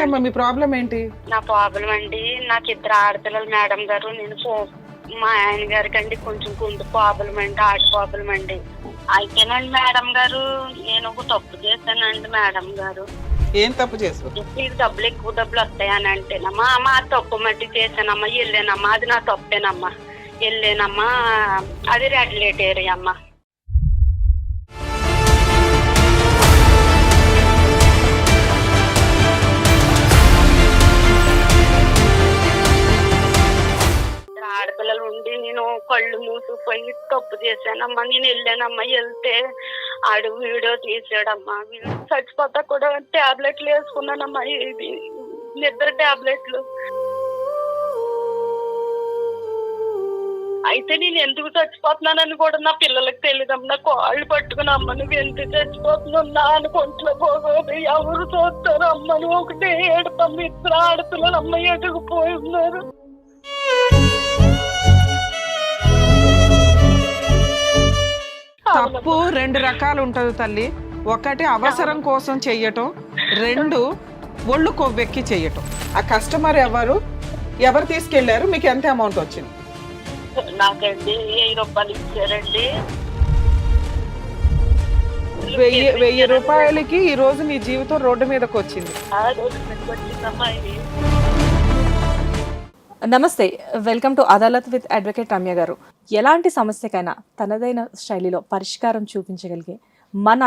ఏంటమ్మా మీ ప్రాబ్లం ఏంటి? నా ప్రాబ్లం అండి, నాకు 2 ఆడపిల్లలు మేడం గారు. మా ఆయన గారికి అండి కొంచెం గుండె ప్రాబ్లం అండి, హార్ట్ ప్రాబ్లం అండి. అయితేనండి మేడం గారు, నేను ఒక తప్పు చేశానండి మేడం గారు. ఏం తప్పు చేసావు? మీకు ఎక్కువ డబ్బులు వస్తాయని అంటేనమ్మా, అమ్మ ఆ తప్పు మట్టి చేశానమ్మా, వెళ్ళానమ్మా, అది నా తప్పేనమ్మా, వెళ్ళానమ్మా, అది రెడ్ లైట్ ఏరియా అమ్మా. ఆడపిల్లలు ఉండి నేను కళ్ళు మూసుకుపోయి తప్పు చేశానమ్మా. నేను వెళ్ళానమ్మా, వెళ్తే ఆడు వీడియో తీసాడమ్మా. చచ్చిపోతా కూడా టాబ్లెట్లు వేసుకున్నానమ్మా, ఇది నిద్ర టాబ్లెట్లు. అయితే నేను ఎందుకు చచ్చిపోతున్నానని కూడా నా పిల్లలకు తెలియదమ్మా. నా కాళ్ళు పట్టుకుని అమ్మ నువ్వు ఎందుకు చచ్చిపోతున్నావు, నాన్న కొంట్లో పోగోదు, ఎవరు చూస్తారు అమ్మ, నువ్వు ఒకటే ఏడుపమ్మ. 2 ఆడపిల్లలు అమ్మ ఎదుగుపోయి ఉన్నారు. తప్పు 2 రకాలు ఉంటుంది తల్లి. ఒకటి అవసరం కోసం చెయ్యటం, 2 ఒళ్ళు కొవ్వెక్కి చెయ్యటం. ఆ కస్టమర్ ఎవరు తీసుకెళ్లారు, మీకు ఎంత అమౌంట్ వచ్చింది? నాకండి 1000 రూపాయలు ఇచ్చారండి. 1000 రూపాయలకి ఈ రోజు నీ జీవితం రోడ్డు మీదకి వచ్చింది. నమస్తే, welcome to Adalat with advocate Ramya గారు. ఎలాంటి సమస్యకైనా తనదైన శైలిలో పరిష్కారం చూపించగలిగే మన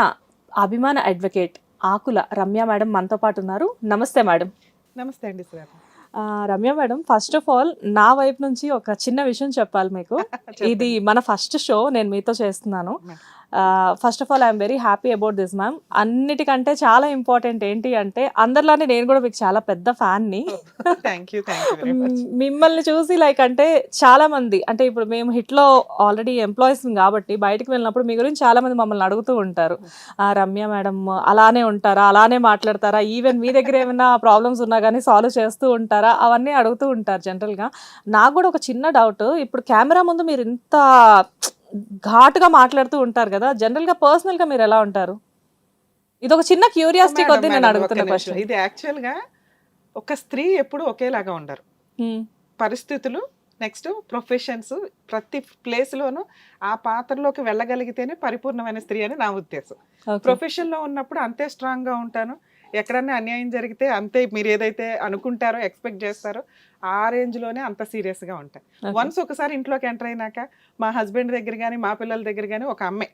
అభిమాన అడ్వకేట్ ఆకుల రమ్య మేడం మనతో పాటు ఉన్నారు. నమస్తే మేడం. నమస్తే అండి sir. Ramya madam, first of all నా వైపు నుంచి ఒక చిన్న విషయం చెప్పాలి మీకు. ఇది మన ఫస్ట్ షో నేను మీతో చేస్తున్నాను. First of all I'm very happy about this ma'am. అన్నిటికంటే చాలా ఇంపార్టెంట్ ఏంటి అంటే, అందరిలానే నేను కూడా మీకు చాలా పెద్ద ఫ్యాన్ని. మిమ్మల్ని చూసి లైక్ అంటే చాలా మంది, అంటే ఇప్పుడు మేము హిట్లో ఆల్రెడీ ఎంప్లాయీస్ కాబట్టి బయటకు వెళ్ళినప్పుడు మీ గురించి చాలా మంది మమ్మల్ని అడుగుతూ ఉంటారు, రమ్య మేడం అలానే ఉంటారా, అలానే మాట్లాడతారా, ఈవెన్ మీ దగ్గర ఏమైనా ప్రాబ్లమ్స్ ఉన్నా కానీ సాల్వ్ చేస్తూ ఉంటారా, అవన్నీ అడుగుతూ ఉంటారు జనరల్గా. నాకు కూడా ఒక చిన్న డౌట్, ఇప్పుడు కెమెరా ముందు మీరు ఇంత ఘాటుగా మాట్లాడుతూ ఉంటారు కదా, జనరల్ గా పర్సనల్ గా మీరు ఎలా ఉంటారు? ఇది ఒక చిన్న క్యూరియాసిటీ కొద్ది నేను అడుగుతున్న క్వశ్చన్. ఇది యాక్చువల్ గా ఒక స్త్రీ ఎప్పుడు ఒకేలాగా ఉండరు. పరిస్థితులు, నెక్స్ట్ ప్రొఫెషన్స్, ప్రతి ప్లేస్ లోను ఆ పాత్రలోకి వెళ్ళగలిగితేనే పరిపూర్ణమైన స్త్రీ అని నా ఉద్దేశం. ప్రొఫెషన్ లో ఉన్నప్పుడు అంతే స్ట్రాంగ్ గా ఉంటాను. ఎక్కడన్నా అన్యాయం జరిగితే అంతే, మీరు ఏదైతే అనుకుంటారో ఎక్స్పెక్ట్ చేస్తారో ఆ రేంజ్ లోనే అంత సీరియస్ గా ఉంటాయి. వన్స్ ఒకసారి ఇంట్లోకి ఎంటర్ అయినాక మా హస్బెండ్ దగ్గర కానీ మా పిల్లల దగ్గర కానీ ఒక అమ్మాయి,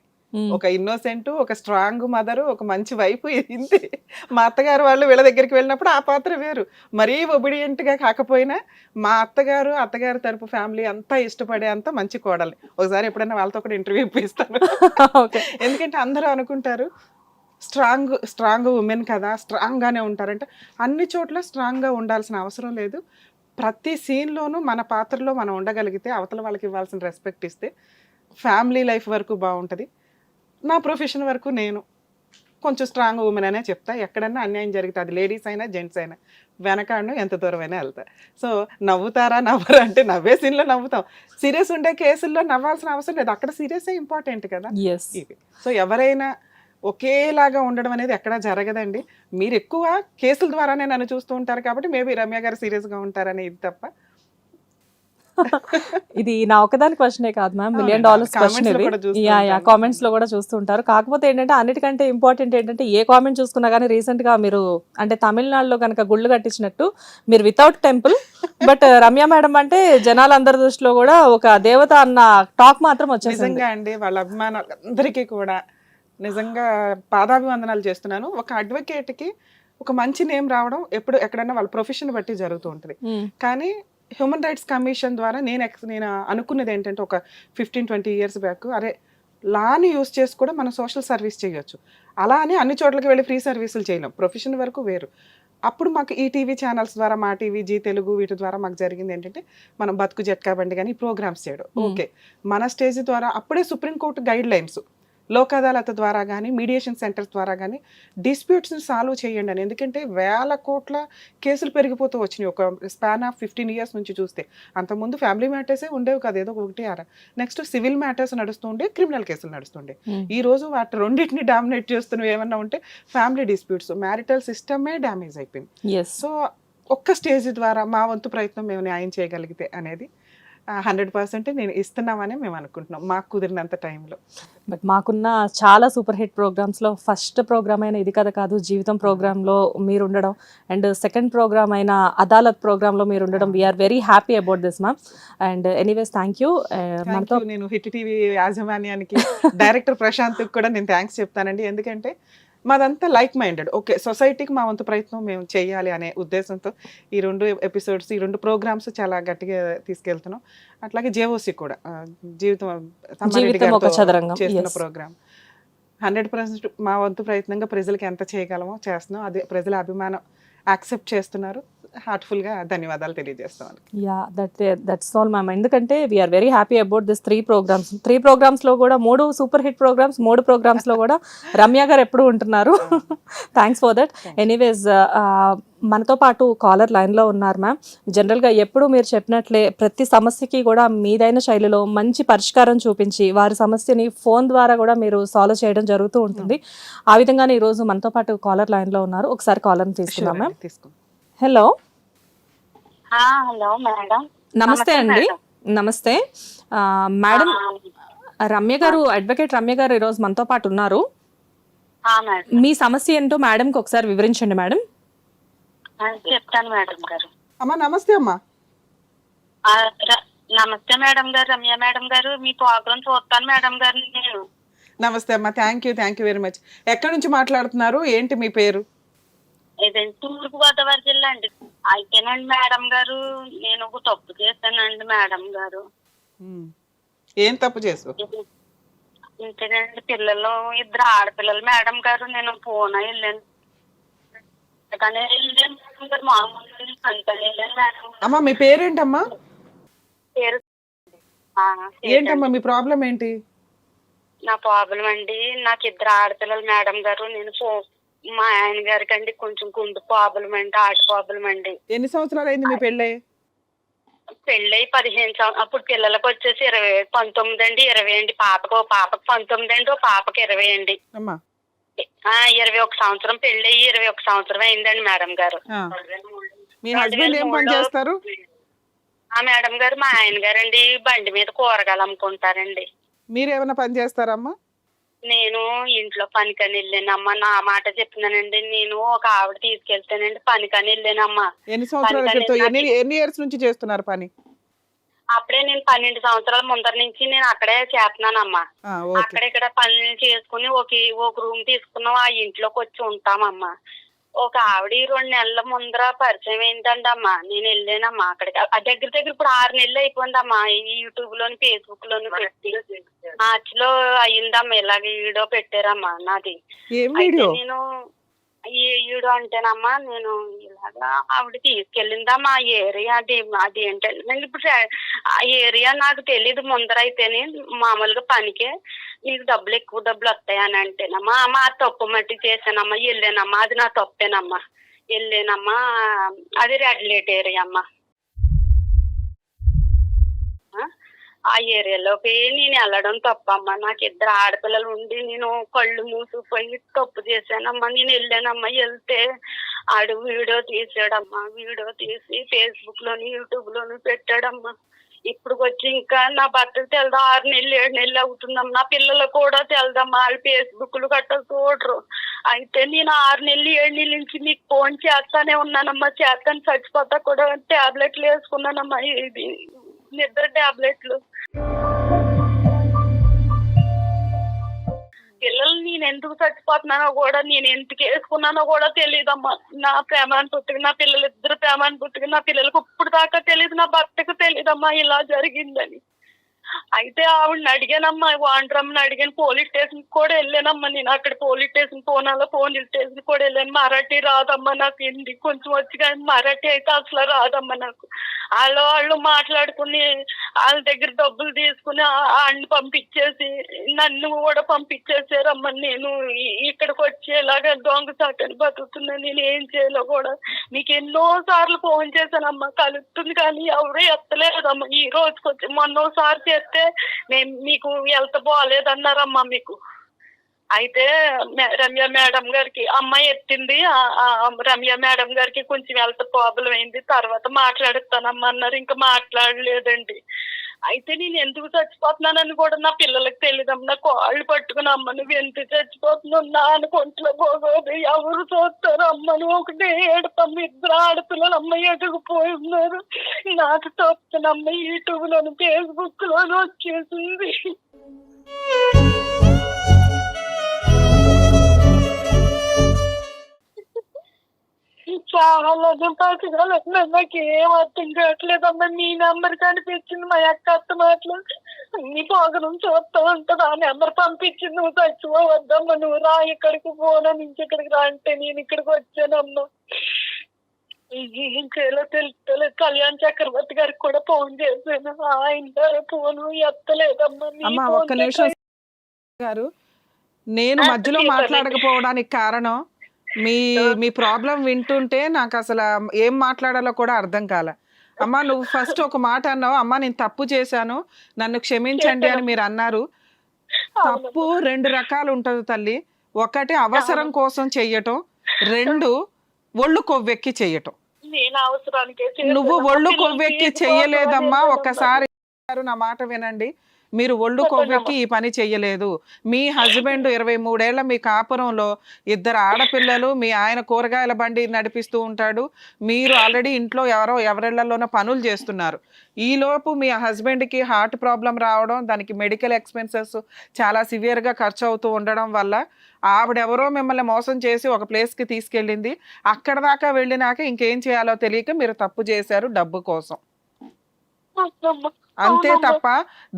ఒక ఇన్నోసెంట్, ఒక స్ట్రాంగ్ మదరు, ఒక మంచి వైఫ్, ఇంతే. మా అత్తగారు వాళ్ళు వీళ్ళ దగ్గరికి వెళ్ళినప్పుడు ఆ పాత్ర వేరు. మరీ ఒబిడియంట్ గా కాకపోయినా మా అత్తగారు తరపు ఫ్యామిలీ అంతా ఇష్టపడే అంత మంచి కోడలు. ఒకసారి ఎప్పుడైనా వాళ్ళతో కూడా ఇంటర్వ్యూ ఇప్పిస్తాను. ఎందుకంటే అందరూ అనుకుంటారు స్ట్రాంగ్ ఉమెన్ కదా, స్ట్రాంగ్గానే ఉంటారంటే అన్ని చోట్ల స్ట్రాంగ్గా ఉండాల్సిన అవసరం లేదు. ప్రతి సీన్లోనూ మన పాత్రలో మనం ఉండగలిగితే, అవతల వాళ్ళకి ఇవ్వాల్సిన రెస్పెక్ట్ ఇస్తే ఫ్యామిలీ లైఫ్ వరకు బాగుంటుంది. నా ప్రొఫెషన్ వరకు నేను కొంచెం స్ట్రాంగ్ ఉమెన్ అనే చెప్తా. ఎక్కడన్నా అన్యాయం జరిగితే, అది లేడీస్ అయినా జెంట్స్ అయినా, వెనకాడను ఎంత దూరమైనా వెళ్తా. సో నవ్వుతారా నవ్వరా అంటే నవ్వే సీన్లో నవ్వుతాం. సీరియస్ ఉండే కేసుల్లో నవ్వాల్సిన అవసరం లేదు, అక్కడ సీరియసే ఇంపార్టెంట్ కదా. ఇది సో ఎవరైనా ఒకేలాగా ఉండడం అనేది ఎక్కడా జరగదండి. మీరు ఎక్కువ కేసుల ద్వారానే నన్ను చూస్తూ ఉంటారు కాబట్టి మేబీ రమ్య గారు సీరియస్గా ఉంటారని, ఇది తప్ప. ఇది నా ఒకదాని క్వశ్చనే కాదు మ్యామ్, $1 million క్వశ్చన్ ఇది. కామెంట్స్ లో కూడా చూస్తుంటారు. కాకపోతే ఏంటంటే అన్నిటికంటే ఇంపార్టెంట్ ఏంటంటే, ఏ కామెంట్ చూసుకున్నా కానీ రీసెంట్ గా మీరు అంటే తమిళనాడులో కనుక గుళ్ళు కట్టించినట్టు మీరు without temple, but Ramya madam అంటే జనాలందరి దృష్టిలో కూడా ఒక దేవత అన్న టాక్ మాత్రం వచ్చేసింది. నిజంగా అండి, వాళ్ళ అభిమానులందరికీ కూడా నిజంగా పాదాభివందనాలు చేస్తున్నాను. ఒక అడ్వకేట్కి ఒక మంచి నేమ్ రావడం ఎప్పుడు ఎక్కడన్నా వాళ్ళ ప్రొఫెషన్ బట్టి జరుగుతూ ఉంటుంది. కానీ హ్యూమన్ రైట్స్ కమిషన్ ద్వారా నేను అనుకున్నది ఏంటంటే, ఒక 15-20 years బ్యాక్, అరే లాని యూస్ చేసి కూడా మనం సోషల్ సర్వీస్ చేయొచ్చు. అలా అని అన్ని చోట్లకి వెళ్ళి ఫ్రీ సర్వీసులు చేయలేం, ప్రొఫెషన్ వరకు వేరు. అప్పుడు మాకు ఈ టీవీ ఛానల్స్ ద్వారా, మా టీవీ, జీ తెలుగు, వీటి ద్వారా మాకు జరిగింది ఏంటంటే, మనం బతుకు జట్కా బండి కానీ ప్రోగ్రామ్స్ చేయడం. ఓకే, మన స్టేజ్ ద్వారా అప్పుడే supreme court guide lines Lok Adalat ద్వారా కానీ మీడియేషన్ సెంటర్స్ ద్వారా కానీ డిస్ప్యూట్స్ని సాల్వ్ చేయండి అని. ఎందుకంటే వేల కోట్ల కేసులు పెరిగిపోతూ వచ్చినాయి ఒక స్పాన్ ఆఫ్ 15 years నుంచి చూస్తే. అంతకుముందు ఫ్యామిలీ మ్యాటర్సే ఉండేవి కదా, ఏదో ఒకటి అర. నెక్స్ట్ సివిల్ మ్యాటర్స్ నడుస్తుండే, క్రిమినల్ కేసులు నడుస్తుండే. ఈ రోజు వాటి రెండింటిని డామినేట్ చేస్తున్నవి ఏమన్నా ఉంటే ఫ్యామిలీ డిస్ప్యూట్స్, మ్యారిటల్ సిస్టమే డ్యామేజ్ అయిపోయింది. సో ఒక్క స్టేజ్ ద్వారా మా వంతు ప్రయత్నం మేము న్యాయం చేయగలిగితే అనేది 100% నేను ఇస్తున్నామని మేము అనుకుంటున్నాం మాకు కుదిరినంత టైంలో. బట్ మాకున్న చాలా సూపర్ హిట్ ప్రోగ్రామ్స్లో ఫస్ట్ ప్రోగ్రామ్ అయిన ఇది కథ కాదు జీవితం ప్రోగ్రాంలో మీరు ఉండడం, అండ్ సెకండ్ ప్రోగ్రామ్ అయిన అదాలత్ ప్రోగ్రాంలో మీరు ఉండడం, we are very happy about this ma'am. And anyways thank you. మనతో నేను హిట్ టీవీ యాజమాన్యానికి డైరెక్టర్ ప్రశాంత్కి కూడా నేను థ్యాంక్స్ చెప్తానండి. ఎందుకంటే మాదంతా లైక్ మైండెడ్, ఓకే సొసైటీకి మా వంతు ప్రయత్నం మేము చేయాలి అనే ఉద్దేశంతో ఈ 2 ఎపిసోడ్స్, ఈ 2 ప్రోగ్రామ్స్ చాలా గట్టిగా తీసుకెళ్తున్నాం. అట్లాగే జేఓసి కూడా జీవితం ఒక చదరంగం చేస్తున్న ప్రోగ్రామ్ 100% మా వంతు ప్రయత్నంగా ప్రజలకి ఎంత చేయగలమో చేస్తున్నాం. అదే ప్రజల అభిమానం యాక్సెప్ట్ చేస్తున్నారు. హార్ట్ఫుల్గా ధన్యవాదాలు తెలియజేస్తాను. Ya that's all ma'am. ఎందుకంటే we are very happy about this 3 programmes. 3 ప్రోగ్రామ్స్లో కూడా 3 సూపర్ హిట్ ప్రోగ్రామ్స్, 3 ప్రోగ్రామ్స్లో కూడా రమ్య గారు ఎప్పుడు ఉంటున్నారు. Thanks for that. ఎనీవేస్ మనతో పాటు కాలర్ లైన్లో ఉన్నారు మ్యామ్. జనరల్గా ఎప్పుడు మీరు చెప్పినట్లే ప్రతి సమస్యకి కూడా మీదైన శైలిలో మంచి పరిష్కారం చూపించి వారి సమస్యని ఫోన్ ద్వారా కూడా మీరు సాల్వ్ చేయడం జరుగుతూ ఉంటుంది. ఆ విధంగానే ఈరోజు మనతో పాటు కాలర్ లైన్లో ఉన్నారు. ఒకసారి కాలర్ని తీసుకున్నాం మ్యామ్. హలో. Hello madam. నమస్తే అండి. నమస్తే మేడం. రమ్య గారు, అడ్వకేట్ రమ్య గారు ఈరోజు మనతో పాటు ఉన్నారు. మీ సమస్య ఏంటో మేడంకి ఒకసారి వివరించండి మేడం. చెప్తాను మేడం గారు. అమ్మా నమస్తే అమ్మా. నమస్తే మేడం గారు, రమ్య మేడం గారు. మీ ప్రోగ్రామ్ చూస్తాను మేడం గారు నేను. నమస్తే అమ్మా, థ్యాంక్ యూ వెరీ మచ్. ఎక్కడి నుంచి మాట్లాడుతున్నారు, ఏంటి మీ పేరు? ఇదండి తూర్పు గోదావరి జిల్లా అండి. అయితేనండి మేడం గారు, నేను ఒక తప్పు చేశానండి మేడం గారు. ఏం తప్పు చేసావు? ఇంతేనండి, పిల్లలు 2 ఆడపిల్లలు మేడం గారు. నేను పూనా వెళ్ళాను. అమ్మా మీ పేరేంటమ్మా? పేరు ఏంటమ్మా మీ ప్రాబ్లం ఏంటి? నా ప్రాబ్లం అండి, నాకు 2 ఆడపిల్లలు మేడం గారు. నేను మా ఆయన గారికి అండి కొంచెం గుండె ప్రాబ్లం అండి, హార్ట్ ప్రాబ్లం అండి. ఎన్ని సంవత్సరాలు అయింది మీ పెళ్ళై? పెళ్ళై 15 సంవత్సరాలు. అప్పుడు పిల్లలకు వచ్చేసి 19 అండి, 20 అండి. పాపకు 19 అండి, పాపకి 20 అండి. 21 సంవత్సరం పెళ్ళయి 21 సంవత్సరం అయిందండి మేడం గారు. మీ హస్బెండ్ ఏం పని చేస్తారు? మేడం గారు మా ఆయన గారు అండి బండి మీద కూరగాయలు అమ్ముకుంటారండి. మీరు ఏమైనా పని చేస్తారమ్మా? నేను ఇంట్లో పనికని వెళ్ళానమ్మా. నా మాట చెప్తున్నానండి, నేను ఒక ఆవిడ తీసుకెళ్తానండి పనికని వెళ్ళానమ్మా. ఎన్ని సంవత్సరాల క్రితం, ఎన్ని ఇయర్స్ నుంచి చేస్తున్నారు పని? అప్పుడే నేను 12 సంవత్సరాల ముందర నుంచి నేను అక్కడే చేస్తున్నానమ్మా. అక్కడిక్కడ పనులు చేసుకుని ఒక రూమ్ తీసుకున్నాం, ఆ ఇంట్లోకి వచ్చి ఉంటామమ్మా. ఒక ఆవిడ 2 నెలల ముందర పరిచయం అయిందండి అమ్మా. నేను వెళ్ళానమ్మా అక్కడికి. దగ్గర ఇప్పుడు 6 నెలలు అయిపోయిందమ్మా. యూట్యూబ్ లోని ఫేస్బుక్ లోని పెట్టి మార్చిలో అయ్యిందమ్మా. ఇలాగ వీడియో పెట్టారమ్మా నాది. నేను ఈ వీడియో అంటేనమ్మా, నేను ఇలాగా ఆవిడ తీసుకెళ్ళిందమ్మా ఆ ఏరియా. అది ఏంటంటే నేను ఇప్పుడు ఆ ఏరియా నాకు తెలీదు ముందర. అయితేనే మామూలుగా పనికే నీకు ఎక్కువ డబ్బులు వస్తాయని అంటేనమ్మా, మా తప్పు మట్టి చేశానమ్మా. వెళ్ళానమ్మా, అది నా తప్పేనమ్మా. వెళ్ళానమ్మా, అది రెడ్ లైట్ ఏరియా అమ్మా. ఆ ఏరియాలోకి నేను వెళ్ళడం తప్పమ్మా. నాకు 2 ఆడపిల్లలు ఉండి నేను కళ్ళు మూసుకుపోయి తప్పు చేశానమ్మా. నేను వెళ్ళానమ్మా. వెళ్తే ఆడు వీడియో తీసాడమ్మా. వీడియో తీసి ఫేస్బుక్ లోని యూట్యూబ్ లోని పెట్టాడమ్మా. ఇప్పుడు వచ్చి ఇంకా నా భర్తకు తెలదా 6 నెలలు 7 నెలలు అవుతుందమ్మా. నా పిల్లలు కూడా తెలదమ్మా. వాళ్ళు ఫేస్బుక్లు గట్ట చూడరు. అయితే నేను 6 నెలలు 7 నెలల నుంచి మీకు ఫోన్ చేస్తానే ఉన్నానమ్మా. చేస్తాను చచ్చిపోతా కూడా టాబ్లెట్లు వేసుకున్నానమ్మా. ఇది నిద్ర టాబ్లెట్లు. పిల్లలు నేను ఎందుకు చచ్చిపోతున్నానో కూడా, నేను ఎందుకు వేసుకున్నానో కూడా తెలియదమ్మా. నా ప్రేమాన్ని పుట్టుకు, నా పిల్లలు 2 ప్రేమాన్ని పుట్టుకు, నా పిల్లలకు ఇప్పుడు దాకా తెలియదు, నా భర్తకు తెలియదమ్మా ఇలా జరిగిందని. అయితే ఆవిడని అడిగానమ్మా, వాండ్రమ్మని అడిగాను. పోలీస్ స్టేషన్ కూడా వెళ్ళానమ్మా. నేను అక్కడ పోలీస్ స్టేషన్ పోనాలో పోలీస్ స్టేషన్ కూడా వెళ్ళాను. మరాఠీ రాదమ్మా నాకు, హిందీ కొంచెం వచ్చి కానీ మరాఠీ అయితే అసలు రాదమ్మా నాకు. వాళ్ళు మాట్లాడుకుని వాళ్ళ దగ్గర డబ్బులు తీసుకుని ఆయన్ని పంపించేసి నన్ను కూడా పంపించేసారమ్మా. నేను ఇక్కడికి వచ్చేలాగా దొంగసాటని బతుకుతున్నా. నేను ఏం చేయాలో కూడా మీకు ఎన్నో సార్లు ఫోన్ చేశానమ్మా, కలుస్తుంది కానీ ఎవరు ఎత్తలేదమ్మా. ఈ రోజుకి వచ్చి మొన్నోసారి చేస్తే నేను మీకు వెళ్త బాగాలేదన్నారమ్మా మీకు. అయితే రమ్య మేడం గారికి అమ్మాయి ఎత్తింది, రమ్య మేడం గారికి కొంచెం హెల్త్ ప్రాబ్లం అయింది, తర్వాత మాట్లాడుతానమ్మా అన్నారు. ఇంకా మాట్లాడలేదండి. అయితే నేను ఎందుకు చచ్చిపోతున్నానని కూడా నా పిల్లలకి తెలియదమ్మా. నా కాళ్ళు పట్టుకుని అమ్మ నువ్వు ఎందుకు చచ్చిపోతున్నావు, నాన్న కొంట్లో పోగోదు, ఎవరు చూస్తారు అమ్మ నువ్వు ఒకటే ఏడుపమ్మ. ఇద్దరు ఆడపిల్లలు అమ్మ ఎదుగుపోయి ఉన్నారు. నాకు చూస్తానమ్మ యూట్యూబ్ లోను ఫేస్బుక్ లోను వచ్చేసింది. చాలా పట్టుకోలేదు, నాకు ఏం అర్థం కావట్లేదమ్మా. మీ నెంబర్ కనిపించింది, మా అత్త మాటలు నీ పోగరం చూస్తా ఉంటుంది, ఆ నెంబర్ పంపించింది. నువ్వు చచ్చిపోవద్దమ్మా, నువ్వు రా ఇక్కడికి, పోనా నుంచి ఇక్కడికి రా అంటే నేను ఇక్కడికి వచ్చానమ్మా. ఇంకేలో తెలుస్తలేదు. కళ్యాణ్ చక్రవర్తి గారికి కూడా ఫోన్ చేశాను, ఆయన ఫోన్ ఎత్తలేదమ్మా. అమ్మా ఒక్క నిమిషం గారు, నేను మధ్యలో మాట్లాడకపోవడానికి కారణం మీ ప్రాబ్లం వింటుంటే నాకు అసలు ఏం మాట్లాడాలో కూడా అర్థం కాలే. అమ్మా నువ్వు ఫస్ట్ ఒక మాట అన్నావు, అమ్మా నేను తప్పు చేశాను నన్ను క్షమించండి అని మీరు అన్నారు. తప్పు రెండు రకాలు ఉంటుంది తల్లి. ఒకటి అవసరం కోసం చెయ్యటం, రెండు ఒళ్ళు కొవ్వెక్కి చెయ్యటం. నువ్వు ఒళ్ళు కొవ్వెక్కి చెయ్యలేదమ్మా. ఒక్కసారి నా మాట వినండి, మీరు ఒళ్ళు కొవ్వెక్కి ఈ పని చెయ్యలేదు. మీ హస్బెండ్ 23 ఏళ్ల మీ కాపురంలో 2 ఆడపిల్లలు, మీ ఆయన కూరగాయల బండి నడిపిస్తూ ఉంటాడు, మీరు ఆల్రెడీ ఇంట్లో ఎవరిళ్లలోనో పనులు చేస్తున్నారు. ఈలోపు మీ హస్బెండ్కి హార్ట్ ప్రాబ్లం రావడం, దానికి మెడికల్ ఎక్స్పెన్సెస్ చాలా సివియర్గా ఖర్చు అవుతూ ఉండడం వల్ల ఆవిడెవరో మిమ్మల్ని మోసం చేసి ఒక ప్లేస్కి తీసుకెళ్ళింది. అక్కడ దాకా వెళ్ళినాక ఇంకేం చేయాలో తెలియక మీరు తప్పు చేశారు డబ్బు కోసం, అంతే తప్ప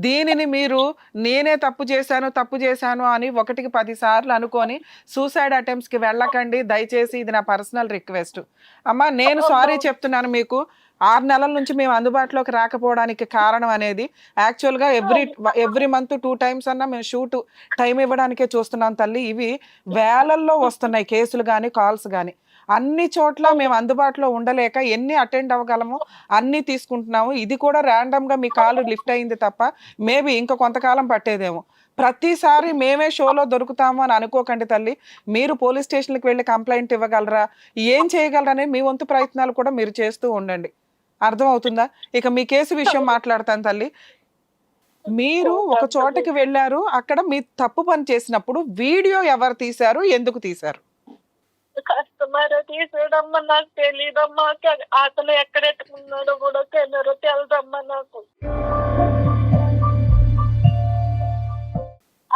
దీనిని మీరు నేనే తప్పు చేశాను అని 1కి 10 సార్లు అనుకొని సూసైడ్ అటెంప్ట్స్కి వెళ్ళకండి దయచేసి. ఇది నా పర్సనల్ రిక్వెస్ట్. అమ్మా నేను సారీ చెప్తున్నాను. మీకు 6 నెలల నుంచి మేము అందుబాటులోకి రాకపోవడానికి కారణం అనేది యాక్చువల్గా ఎవ్రీ మంత్ 2 times అన్నా మేము షూట్ టైం ఇవ్వడానికే చూస్తున్నాం తల్లి. ఇవి వేలల్లో వస్తున్నాయి కేసులు కానీ కాల్స్ కానీ. అన్ని చోట్ల మేము అందుబాటులో ఉండలేక ఎన్ని అటెండ్ అవ్వగలమో అన్నీ తీసుకుంటున్నాము. ఇది కూడా ర్యాండమ్గా మీ కాలు లిఫ్ట్ అయింది తప్ప మేబీ ఇంకా కొంతకాలం పట్టేదేమో. ప్రతిసారి మేమే షోలో దొరుకుతాము అని అనుకోకండి తల్లి. మీరు పోలీస్ స్టేషన్కి వెళ్ళి కంప్లైంట్ ఇవ్వగలరా, ఏం చేయగలరనే మీ వంతు ప్రయత్నాలు కూడా మీరు చేస్తూ ఉండండి. అర్థం అవుతుందా? ఇక మీ కేసు విషయం మాట్లాడతాను తల్లి. మీరు ఒక చోటకి వెళ్ళారు, అక్కడ మీ తప్పు పని చేసినప్పుడు వీడియో ఎవరు తీశారు, ఎందుకు తీశారు? కస్టమర్ తీసాడమ్మా, నాకు తెలియదమ్మా. అతను ఎక్కడ ఎట్టుకున్నాడో కూడా తెలియదు, తెలుదమ్మా నాకు.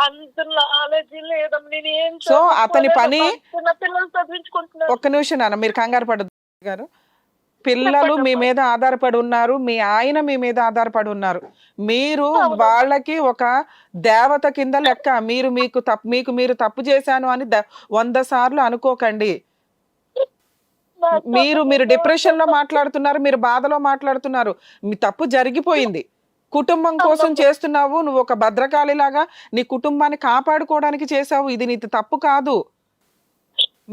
అంత నాలెడ్జ్ లేదమ్మా. నేను ఏం సో అతని పని పిల్లలు చదివించుకుంటున్నారు. ఒక్క నిమిషం నాన్న, మీరు కంగారు పడదు గారు. పిల్లలు మీ మీద ఆధారపడి ఉన్నారు, మీ ఆయన మీ మీద ఆధారపడి ఉన్నారు. మీరు వాళ్ళకి ఒక దేవత కింద లెక్క. మీరు తప్పు చేశాను అని 100 సార్లు అనుకోకండి. మీరు డిప్రెషన్ లో మాట్లాడుతున్నారు, మీరు బాధలో మాట్లాడుతున్నారు. మీ తప్పు జరిగిపోయింది, కుటుంబం కోసం చేస్తున్నావు. నువ్వు ఒక భద్రకాళిలాగా నీ కుటుంబాన్ని కాపాడుకోవడానికి చేసావు. ఇది నీ తప్పు కాదు.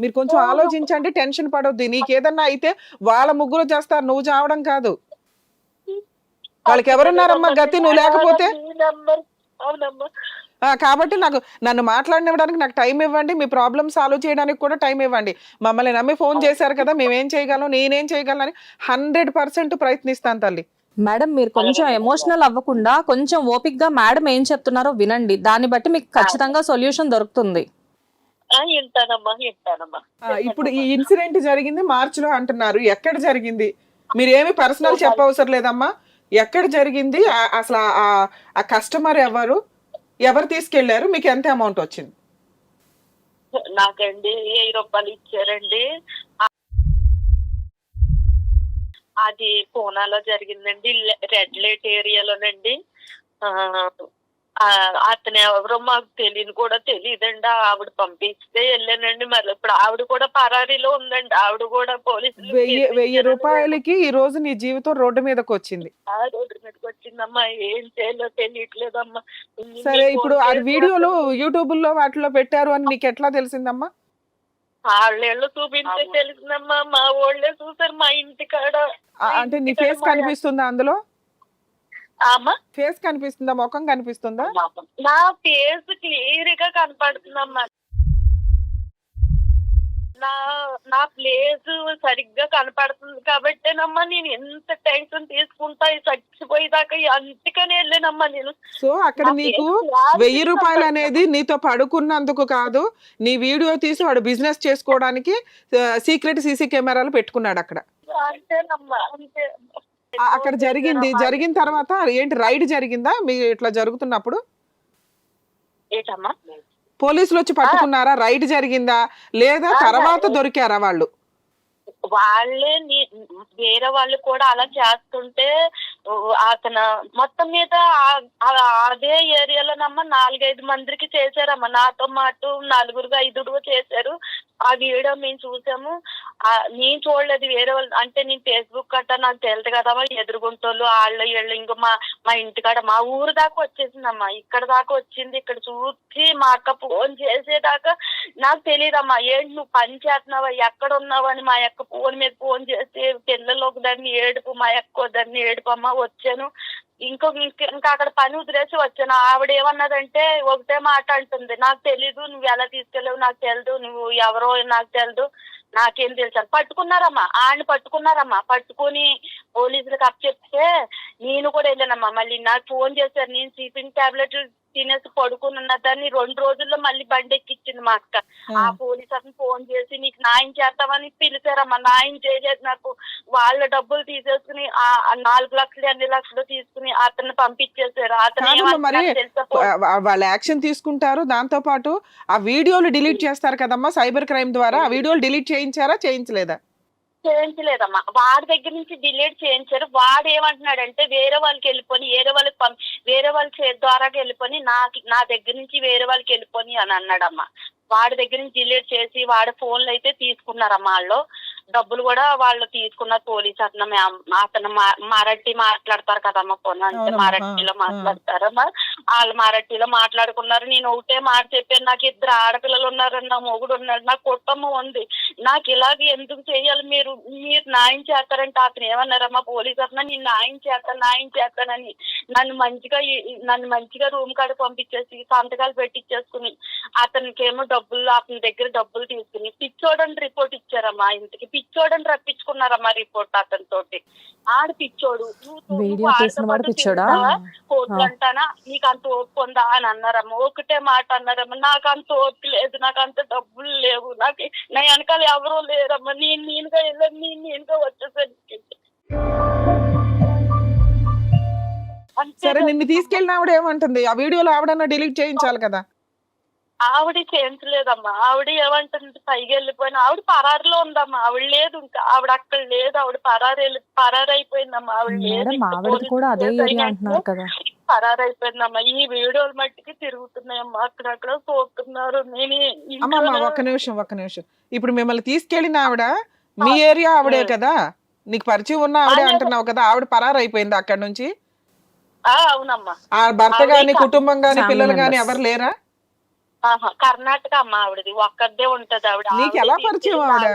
మీరు కొంచెం ఆలోచించండి, టెన్షన్ పడొద్దు. నీకేదన్నా అయితే వాళ్ళ ముగ్గురు చేస్తారు, నువ్వు చావడం కాదు. వాళ్ళకి ఎవరున్నారమ్మా గతి నువ్వు లేకపోతే? కాబట్టి నన్ను మాట్లాడినివ్వడానికి నాకు టైం ఇవ్వండి, మీ ప్రాబ్లమ్ సాల్వ్ చేయడానికి కూడా టైం ఇవ్వండి. మమ్మల్ని నమ్మి ఫోన్ చేశారు కదా, మేమేం చేయగలం, నేనేం చేయగలను 100% ప్రయత్నిస్తాను తల్లి. మేడం మీరు కొంచెం ఎమోషనల్ అవ్వకుండా కొంచెం ఓపిక్ గా మేడం ఏం చెప్తున్నారో వినండి, దాన్ని బట్టి మీకు ఖచ్చితంగా సొల్యూషన్ దొరుకుతుంది. ఇప్పుడు ఈ ఇన్సిడెంట్ జరిగింది మార్చిలో అంటున్నారు. ఎక్కడ జరిగింది? మీరేమి పర్సనల్ చెప్పవసరం లేదమ్మా. ఎక్కడ జరిగింది? అసలు ఆ కస్టమర్ ఎవరు తీసుకెళ్లారు? మీకు ఎంత అమౌంట్ వచ్చింది? నాకండి 1000 రూపాయలు ఇచ్చారండి. అది పూనాలో జరిగిందండి, రెడ్ లైట్ ఏరియాలోనండి. అతను ఎవరో మాకు తెలియని కూడా తెలియదండి. ఆవిడ పంపిస్తే వెళ్ళానండి. మరి ఇప్పుడు ఆవిడ కూడా పరారీలో ఉందండి. ఆవిడ కూడా పోలీసులు 1000 రూపాయలకి ఈ రోజు నీ జీవితం రోడ్డు మీదకి వచ్చింది. ఆ రోడ్డు మీదకి వచ్చిందమ్మా. ఏం చేయాలో తెలియట్లేదమ్మా. సరే, ఇప్పుడు ఆ వీడియోలు యూట్యూబ్ లో వాటిలో పెట్టారు అని నీకు ఎట్లా తెలిసిందమ్మా? వాళ్ళేళ్ళు చూపించే తెలిసిందమ్మా. మా వాళ్ళే చూసారు మా ఇంటి కాడ. అంటే నీ ఫేస్ కనిపిస్తుందా అందులో? అమ్మా ఫేస్ కనిపిస్తుందా, ముఖం కనిపిస్తుందా? నా ఫేస్ క్లియర్ గా కనపడుతుందమ్మా. నా ప్లేస్ సరిగ్గా కనపడుతుంది కాబట్టేనమ్మా నేను ఎంత టెన్షన్ తీసుకుంటా చచ్చిపోయేదాకా అందుకని వెళ్ళానమ్మా నేను. సో అక్కడ నీకు 1000 రూపాయలు అనేది నీతో పడుకున్నందుకు కాదు, నీ వీడియో తీసి వాడు బిజినెస్ చేసుకోవడానికి సీక్రెట్ సీసీ కెమెరాలు పెట్టుకున్నాడు అక్కడ. అంతేనమ్మా, అంతే. అక్కడ జరిగిన తర్వాత ఏంటి, రైడ్ జరిగిందా మీ ఇట్లా జరుగుతున్నప్పుడు? ఏంటమ్మా పోలీసులు వచ్చి పట్టుకున్నారా? రైడ్ జరిగిందా లేదా తర్వాత దొరికారా వాళ్ళు? వాళ్ళే వేరే వాళ్ళు కూడా అలా చేస్తుంటే అతను మొత్తం మీద అదే ఏరియాలోనమ్మా 4-5 మందికి చేశారమ్మా. నాతో పాటు 4-5 చేశారు. ఆ వీడియో మేము చూసాము. నేను చూడలేదు, వేరే వాళ్ళు అంటే నేను ఫేస్బుక్ గట్టా నాకు తెలుసు కదమ్మా. ఎదురుగుంటోళ్ళు వాళ్ళు వీళ్ళు ఇంకో మా ఇంటికాడ మా ఊరు దాకా వచ్చేసిందమ్మా. ఇక్కడ దాకా వచ్చింది. ఇక్కడ చూసి మా అక్క ఫోన్ చేసేదాకా నాకు తెలియదమ్మా. ఏంటి నువ్వు పని చేస్తున్నావా, ఎక్కడ ఉన్నావా అని మా అక్క ఫోన్ మీద ఫోన్ చేసి పిల్లలు ఒక దాన్ని ఏడుపు, మా అక్క దాన్ని ఏడుపమ్మా. వచ్చాను, ఇంకా అక్కడ పని వదిలేసి వచ్చాను. ఆవిడ ఏమన్నదంటే ఒకటే మాట అంటుంది, నాకు తెలీదు, నువ్వు ఎలా తీసుకెళ్ళావు నాకు తెలియదు, నువ్వు ఎవరో నాకు తెలియదు, నాకేం తెలుసు. పట్టుకున్నారమ్మా, ఆయన పట్టుకున్నారమ్మా. పట్టుకుని పోలీసులకు అప్పచెప్తే నేను కూడా వెళ్ళానమ్మా. మళ్ళీ నాకు ఫోన్ చేశారు. నేను స్లీపింగ్ టాబ్లెట్లు తినేసి పడుకుని ఉన్న దాన్ని 2 రోజుల్లో మళ్ళీ బండి ఎక్కిచ్చింది మా అక్క. ఆ పోలీస్ అతను ఫోన్ చేసి నీకు న్యాయం చేస్తామని పిలిచారమ్మా. న్యాయం చేయలేదు నాకు. వాళ్ళ డబ్బులు తీసేసుకుని 4 లక్షలు 2 లక్షలు తీసుకుని అతన్ని పంపించేశారు. వాళ్ళు యాక్షన్ తీసుకుంటారు. దాంతో పాటు ఆ వీడియోలు డిలీట్ చేస్తారు కదమ్మా సైబర్ క్రైమ్ ద్వారా. ఆ వీడియోలు డిలీట్ చేయించారా చేయించలేదా? చేయించలేదమ్మా. వాడి దగ్గర నుంచి డిలీట్ చేయించారు. వాడు ఏమంటున్నాడంటే వేరే వాళ్ళకి వెళ్ళిపోయి వేరే వాళ్ళ ద్వారాకి వెళ్ళిపోయి నా దగ్గర నుంచి వేరే వాళ్ళకి వెళ్ళిపోయి అని అన్నాడమ్మా. వాడి దగ్గర నుంచి డిలీట్ చేసి వాడి ఫోన్లు అయితే తీసుకున్నారమ్మా. వాళ్ళు డబ్బులు కూడా వాళ్ళు తీసుకున్నారు. పోలీస్ అతను మరాఠీ మాట్లాడతారు కదమ్మా. పొన్న అంటే మరాఠీలో మాట్లాడతారమ్మా. వాళ్ళు మరాఠీలో మాట్లాడుకున్నారు. నేను ఒకటే మాట చెప్పాను, నాకు 2 ఆడపిల్లలు ఉన్నారని, నా మొగుడు ఉన్నాడు, నా కుటుంబం ఉంది, నాకు ఇలాగ ఎందుకు చెయ్యాలి, మీరు న్యాయం చేస్తారంటే అతను ఏమన్నారమ్మా పోలీస్ అతను, నేను న్యాయం చేస్తానని నన్ను మంచిగా రూమ్ కాడ పంపించేసి సంతకాలు పెట్టించేసుకుని అతనికేమో అతని దగ్గర డబ్బులు తీసుకుని పిచ్చోడని రిపోర్ట్ ఇచ్చారమ్మా. ఇంటికి పిచ్చోడని రప్పించుకున్నారమ్మా రిపోర్ట్ అతనితోటి. ఆడు పిచ్చోడు, కోర్టు అంటానా, నీకు అంత ఓపిక ఉందా అని అన్నారమ్మా. ఒకటే మాట అన్నారమ్మా, నాకు అంత ఓపిక లేదు, నాకు అంత డబ్బులు లేవు, నాకు నా వెనకాల ఎవరూ లేరమ్మా, నేనుగా వెళ్ళాను, నేనుగా వచ్చేసరికి. సరే, నిన్ను తీసుకెళ్ళిన ఆవిడ ఏమంటుంది? ఆ వీడియోలో ఆవిడన్నా డిలీట్ చేయించాలి కదా. ఆవిడ చేయించలేదమ్మా. ఆవిడ ఏమంటుంది, పైకి వెళ్ళిపోయిన ఆవిడ పరారులో ఉందమ్మా. ఆవిడ లేదు, ఇంకా ఆవిడ అక్కడ లేదు, ఆవిడ పరారైపోయిందమ్మా. ఆవిడ పరారైపోయిందమ్మా. ఈ వీడియోలు మట్టికి తిరుగుతున్నాయమ్మా, అక్కడక్కడ చూస్తున్నారు. ఒక్క నిమిషం. ఇప్పుడు మిమ్మల్ని తీసుకెళ్ళిన ఆవిడ మీ ఏరియా ఆవిడే కదా, నీకు పరిచయం ఉన్న ఆవిడే అంటున్నావు కదా, ఆవిడ పరారైపోయింది అక్కడ నుంచి? అవునమ్మా. ఆ భర్త గాని కుటుంబం గాని పిల్లలు గాని ఎవరు లేరా? కర్ణాటక అమ్మ ఆవిడది, ఒక్కదే ఉంటది ఆవిడ. నీకు ఎలా పరిచయం ఆవిడ?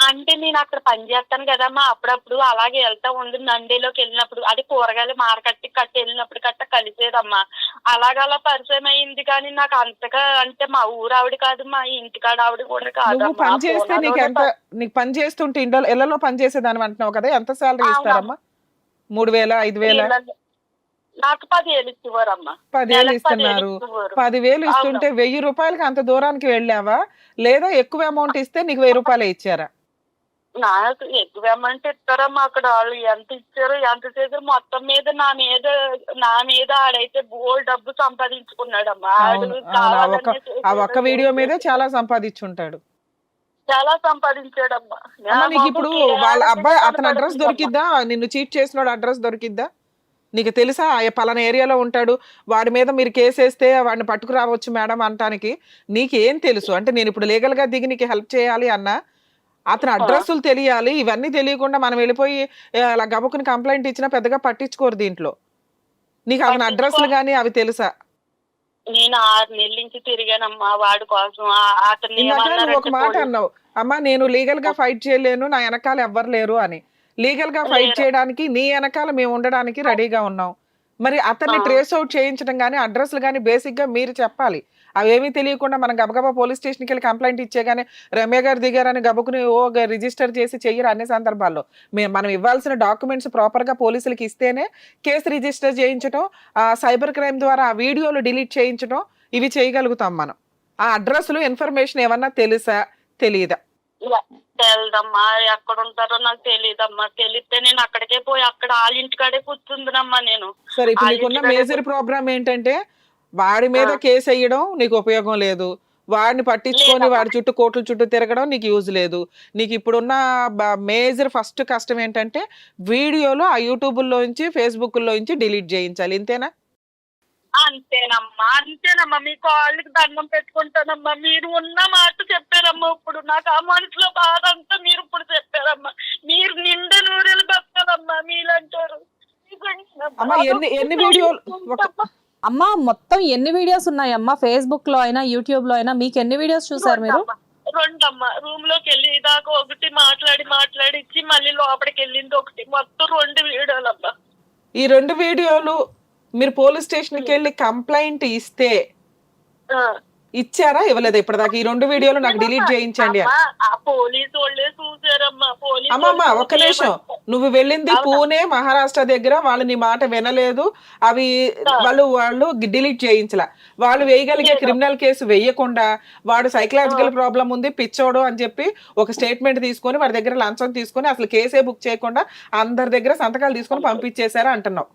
అంటే నేను అక్కడ పని చేస్తాను కదమ్మా, అప్పుడప్పుడు అలాగే వెళ్తా ఉంది. నండేలోకి వెళ్ళినప్పుడు, అది కూరగాయలు మార్కెట్ వెళ్ళినప్పుడు కలిసేదమ్మా. అలాగలా పరిచయం అయింది. కానీ నాకు అంతగా అంటే మా ఊరు ఆవిడ కాదు, మా ఇంటికాడ ఆవిడ కూడా కాదు. పని చేస్తే నీకు పని చేస్తుంటే ఇళ్లలో పని చేసేదాని అంటున్నావు కదా, ఎంత శాలరీ ఇస్తారమ్మా? 3,000 5,000? నాకు 10,000 ఇచ్చేవారమ్మా. 10,000 ఇస్తున్నారు. 10,000 ఇస్తుంటే 1,000 రూపాయలకి అంత దూరానికి వెళ్ళావా, లేదా ఎక్కువ అమౌంట్ ఇస్తే నీకు 1,000 రూపాయలు ఇచ్చారా? నాకు ఎక్కువ అమౌంట్ ఇస్తారమ్మా. అక్కడ వాళ్ళు ఎంత ఇచ్చారు ఎంత చేశారు మొత్తం మీద నా మీద ఆడైతే బోల్ డబ్బు సంపాదించుకున్నాడమ్మా. ఆ ఒక్క వీడియో మీదే చాలా సంపాదించుంటాడు. చాలా సంపాదించాడమ్మా. నీకు ఇప్పుడు వాళ్ళ అబ్బాయి అతని అడ్రస్ దొరికిద్దా? నిన్ను చీట్ చేసినోడు అడ్రస్ దొరికిద్దా? నీకు తెలుసా పలానా ఏరియాలో ఉంటాడు, వాడి మీద మీరు కేసేస్తే వాడిని పట్టుకురావచ్చు మేడం అంటానికి నీకేం తెలుసు? అంటే నేను ఇప్పుడు లీగల్గా దిగి నీకు హెల్ప్ చేయాలి అన్నా అతని అడ్రస్సులు తెలియాలి. ఇవన్నీ తెలియకుండా మనం వెళ్ళిపోయి అలా గబుకుని కంప్లైంట్ ఇచ్చినా పెద్దగా పట్టించుకోరు దీంట్లో. నీకు అతని అడ్రస్లు కానీ అవి తెలుసా? నేను 6 నెలల నుంచి తిరిగానమ్మా వాడి కోసం. అతన్ని ఇందాక నువ్వు ఒక మాట అన్నావు, అమ్మా నేను లీగల్ గా ఫైట్ చేయలేను, నా వెనకాల ఎవ్వరు లేరు అని. లీగల్ గా ఫైట్ చేయడానికి నీ వెనకాల మేము ఉండడానికి రెడీగా ఉన్నాం. మరి అతన్ని ట్రేస్ అవుట్ చేయించడం కానీ అడ్రస్లు కానీ బేసిక్ గా మీరు చెప్పాలి. అవేమీ తెలియకుండా మనం గబగబా పోలీస్ స్టేషన్కి వెళ్ళి కంప్లైంట్ ఇచ్చేగానే రమ్య గారు దిగారని గబుకుని రిజిస్టర్ చేసి చెయ్యరు అన్ని సందర్భాల్లో. మనం ఇవ్వాల్సిన డాక్యుమెంట్స్ ప్రాపర్ గా పోలీసులకి ఇస్తేనే కేసు రిజిస్టర్ చేయించడం, సైబర్ క్రైమ్ ద్వారా ఆ వీడియోలు డిలీట్ చేయించడం ఇవి చేయగలుగుతాం మనం. ఆ అడ్రస్లు ఇన్ఫర్మేషన్ ఏమన్నా తెలుసా తెలియదా? తెలదమ్మా, ఎక్కడ ఉంటారో నాకు తెలియదమ్మా. తెలిస్తే నేను అక్కడికే పోయి అక్కడ వాళ్ళ ఇంటికాడే కూర్చుందినమ్మా నేను. సరే, ఇప్పుడు నీకున్న మేజర్ ప్రాబ్లం ఏంటంటే వాడి మీద కేసు వేయడం నీకు ఉపయోగం లేదు, వాడిని పట్టించుకొని వాడి చుట్టూ కోట్ల చుట్టూ తిరగడం నీకు యూజ్ లేదు. నీకు ఇప్పుడున్న మేజర్ ఫస్ట్ కష్టం ఏంటంటే వీడియోలు ఆ యూట్యూబ్లోంచి ఫేస్బుక్లోంచి డిలీట్ చేయించాలి. ఇంతేనా? అంతేనమ్మా. మీ కాళ్ళకి దండం పెట్టుకుంటానమ్మా. మీరు ఉన్న మాట చెప్పారమ్మా. ఇప్పుడు నాకు ఆ మనసులో బాధ అంతా మీరు ఇప్పుడు చెప్పారమ్మా. మీరు నిండా నూరేళ్ళు బతకాలమ్మా మీలంటారు. అమ్మా ఎన్ని వీడియోలు అమ్మా మొత్తం ఎన్ని వీడియోస్ ఉన్నాయమ్మా? ఫేస్బుక్ లో అయినా యూట్యూబ్ లో అయినా మీకు ఎన్ని వీడియోస్ చూసారు మీరు? 2 అమ్మా. రూమ్ లోకి వెళ్ళి దాకా ఒకటి మాట్లాడిచ్చి మళ్ళీ లోపలికి వెళ్ళింది ఒకటి, మొత్తం 2 వీడియోలమ్మా. ఈ 2 వీడియోలు మీరు పోలీస్ స్టేషన్కి వెళ్ళి కంప్లైంట్ ఇస్తే ఇచ్చారా ఇవ్వలేదా ఇప్పటిదాకా? ఈ 2 వీడియోలు నాకు డిలీట్ చేయించండి అని. పోలీసు వాళ్ళే చూసారమ్మా. అమ్మమ్మ ఒక్క నిమిషం, నువ్వు వెళ్ళింది పూణే మహారాష్ట్ర దగ్గర, వాళ్ళు నీ మాట వినలేదు, అవి వాళ్ళు డిలీట్ చేయించలా. వాళ్ళు వేయగలిగే క్రిమినల్ కేసు వేయకుండా వాడు సైకలాజికల్ ప్రాబ్లం ఉంది పిచ్చోడు అని చెప్పి ఒక స్టేట్మెంట్ తీసుకొని వాడి దగ్గర లంచం తీసుకొని అసలు కేసే బుక్ చేయకుండా అందరి దగ్గర సంతకాలు తీసుకొని పంపించేశారా అంటున్నావు.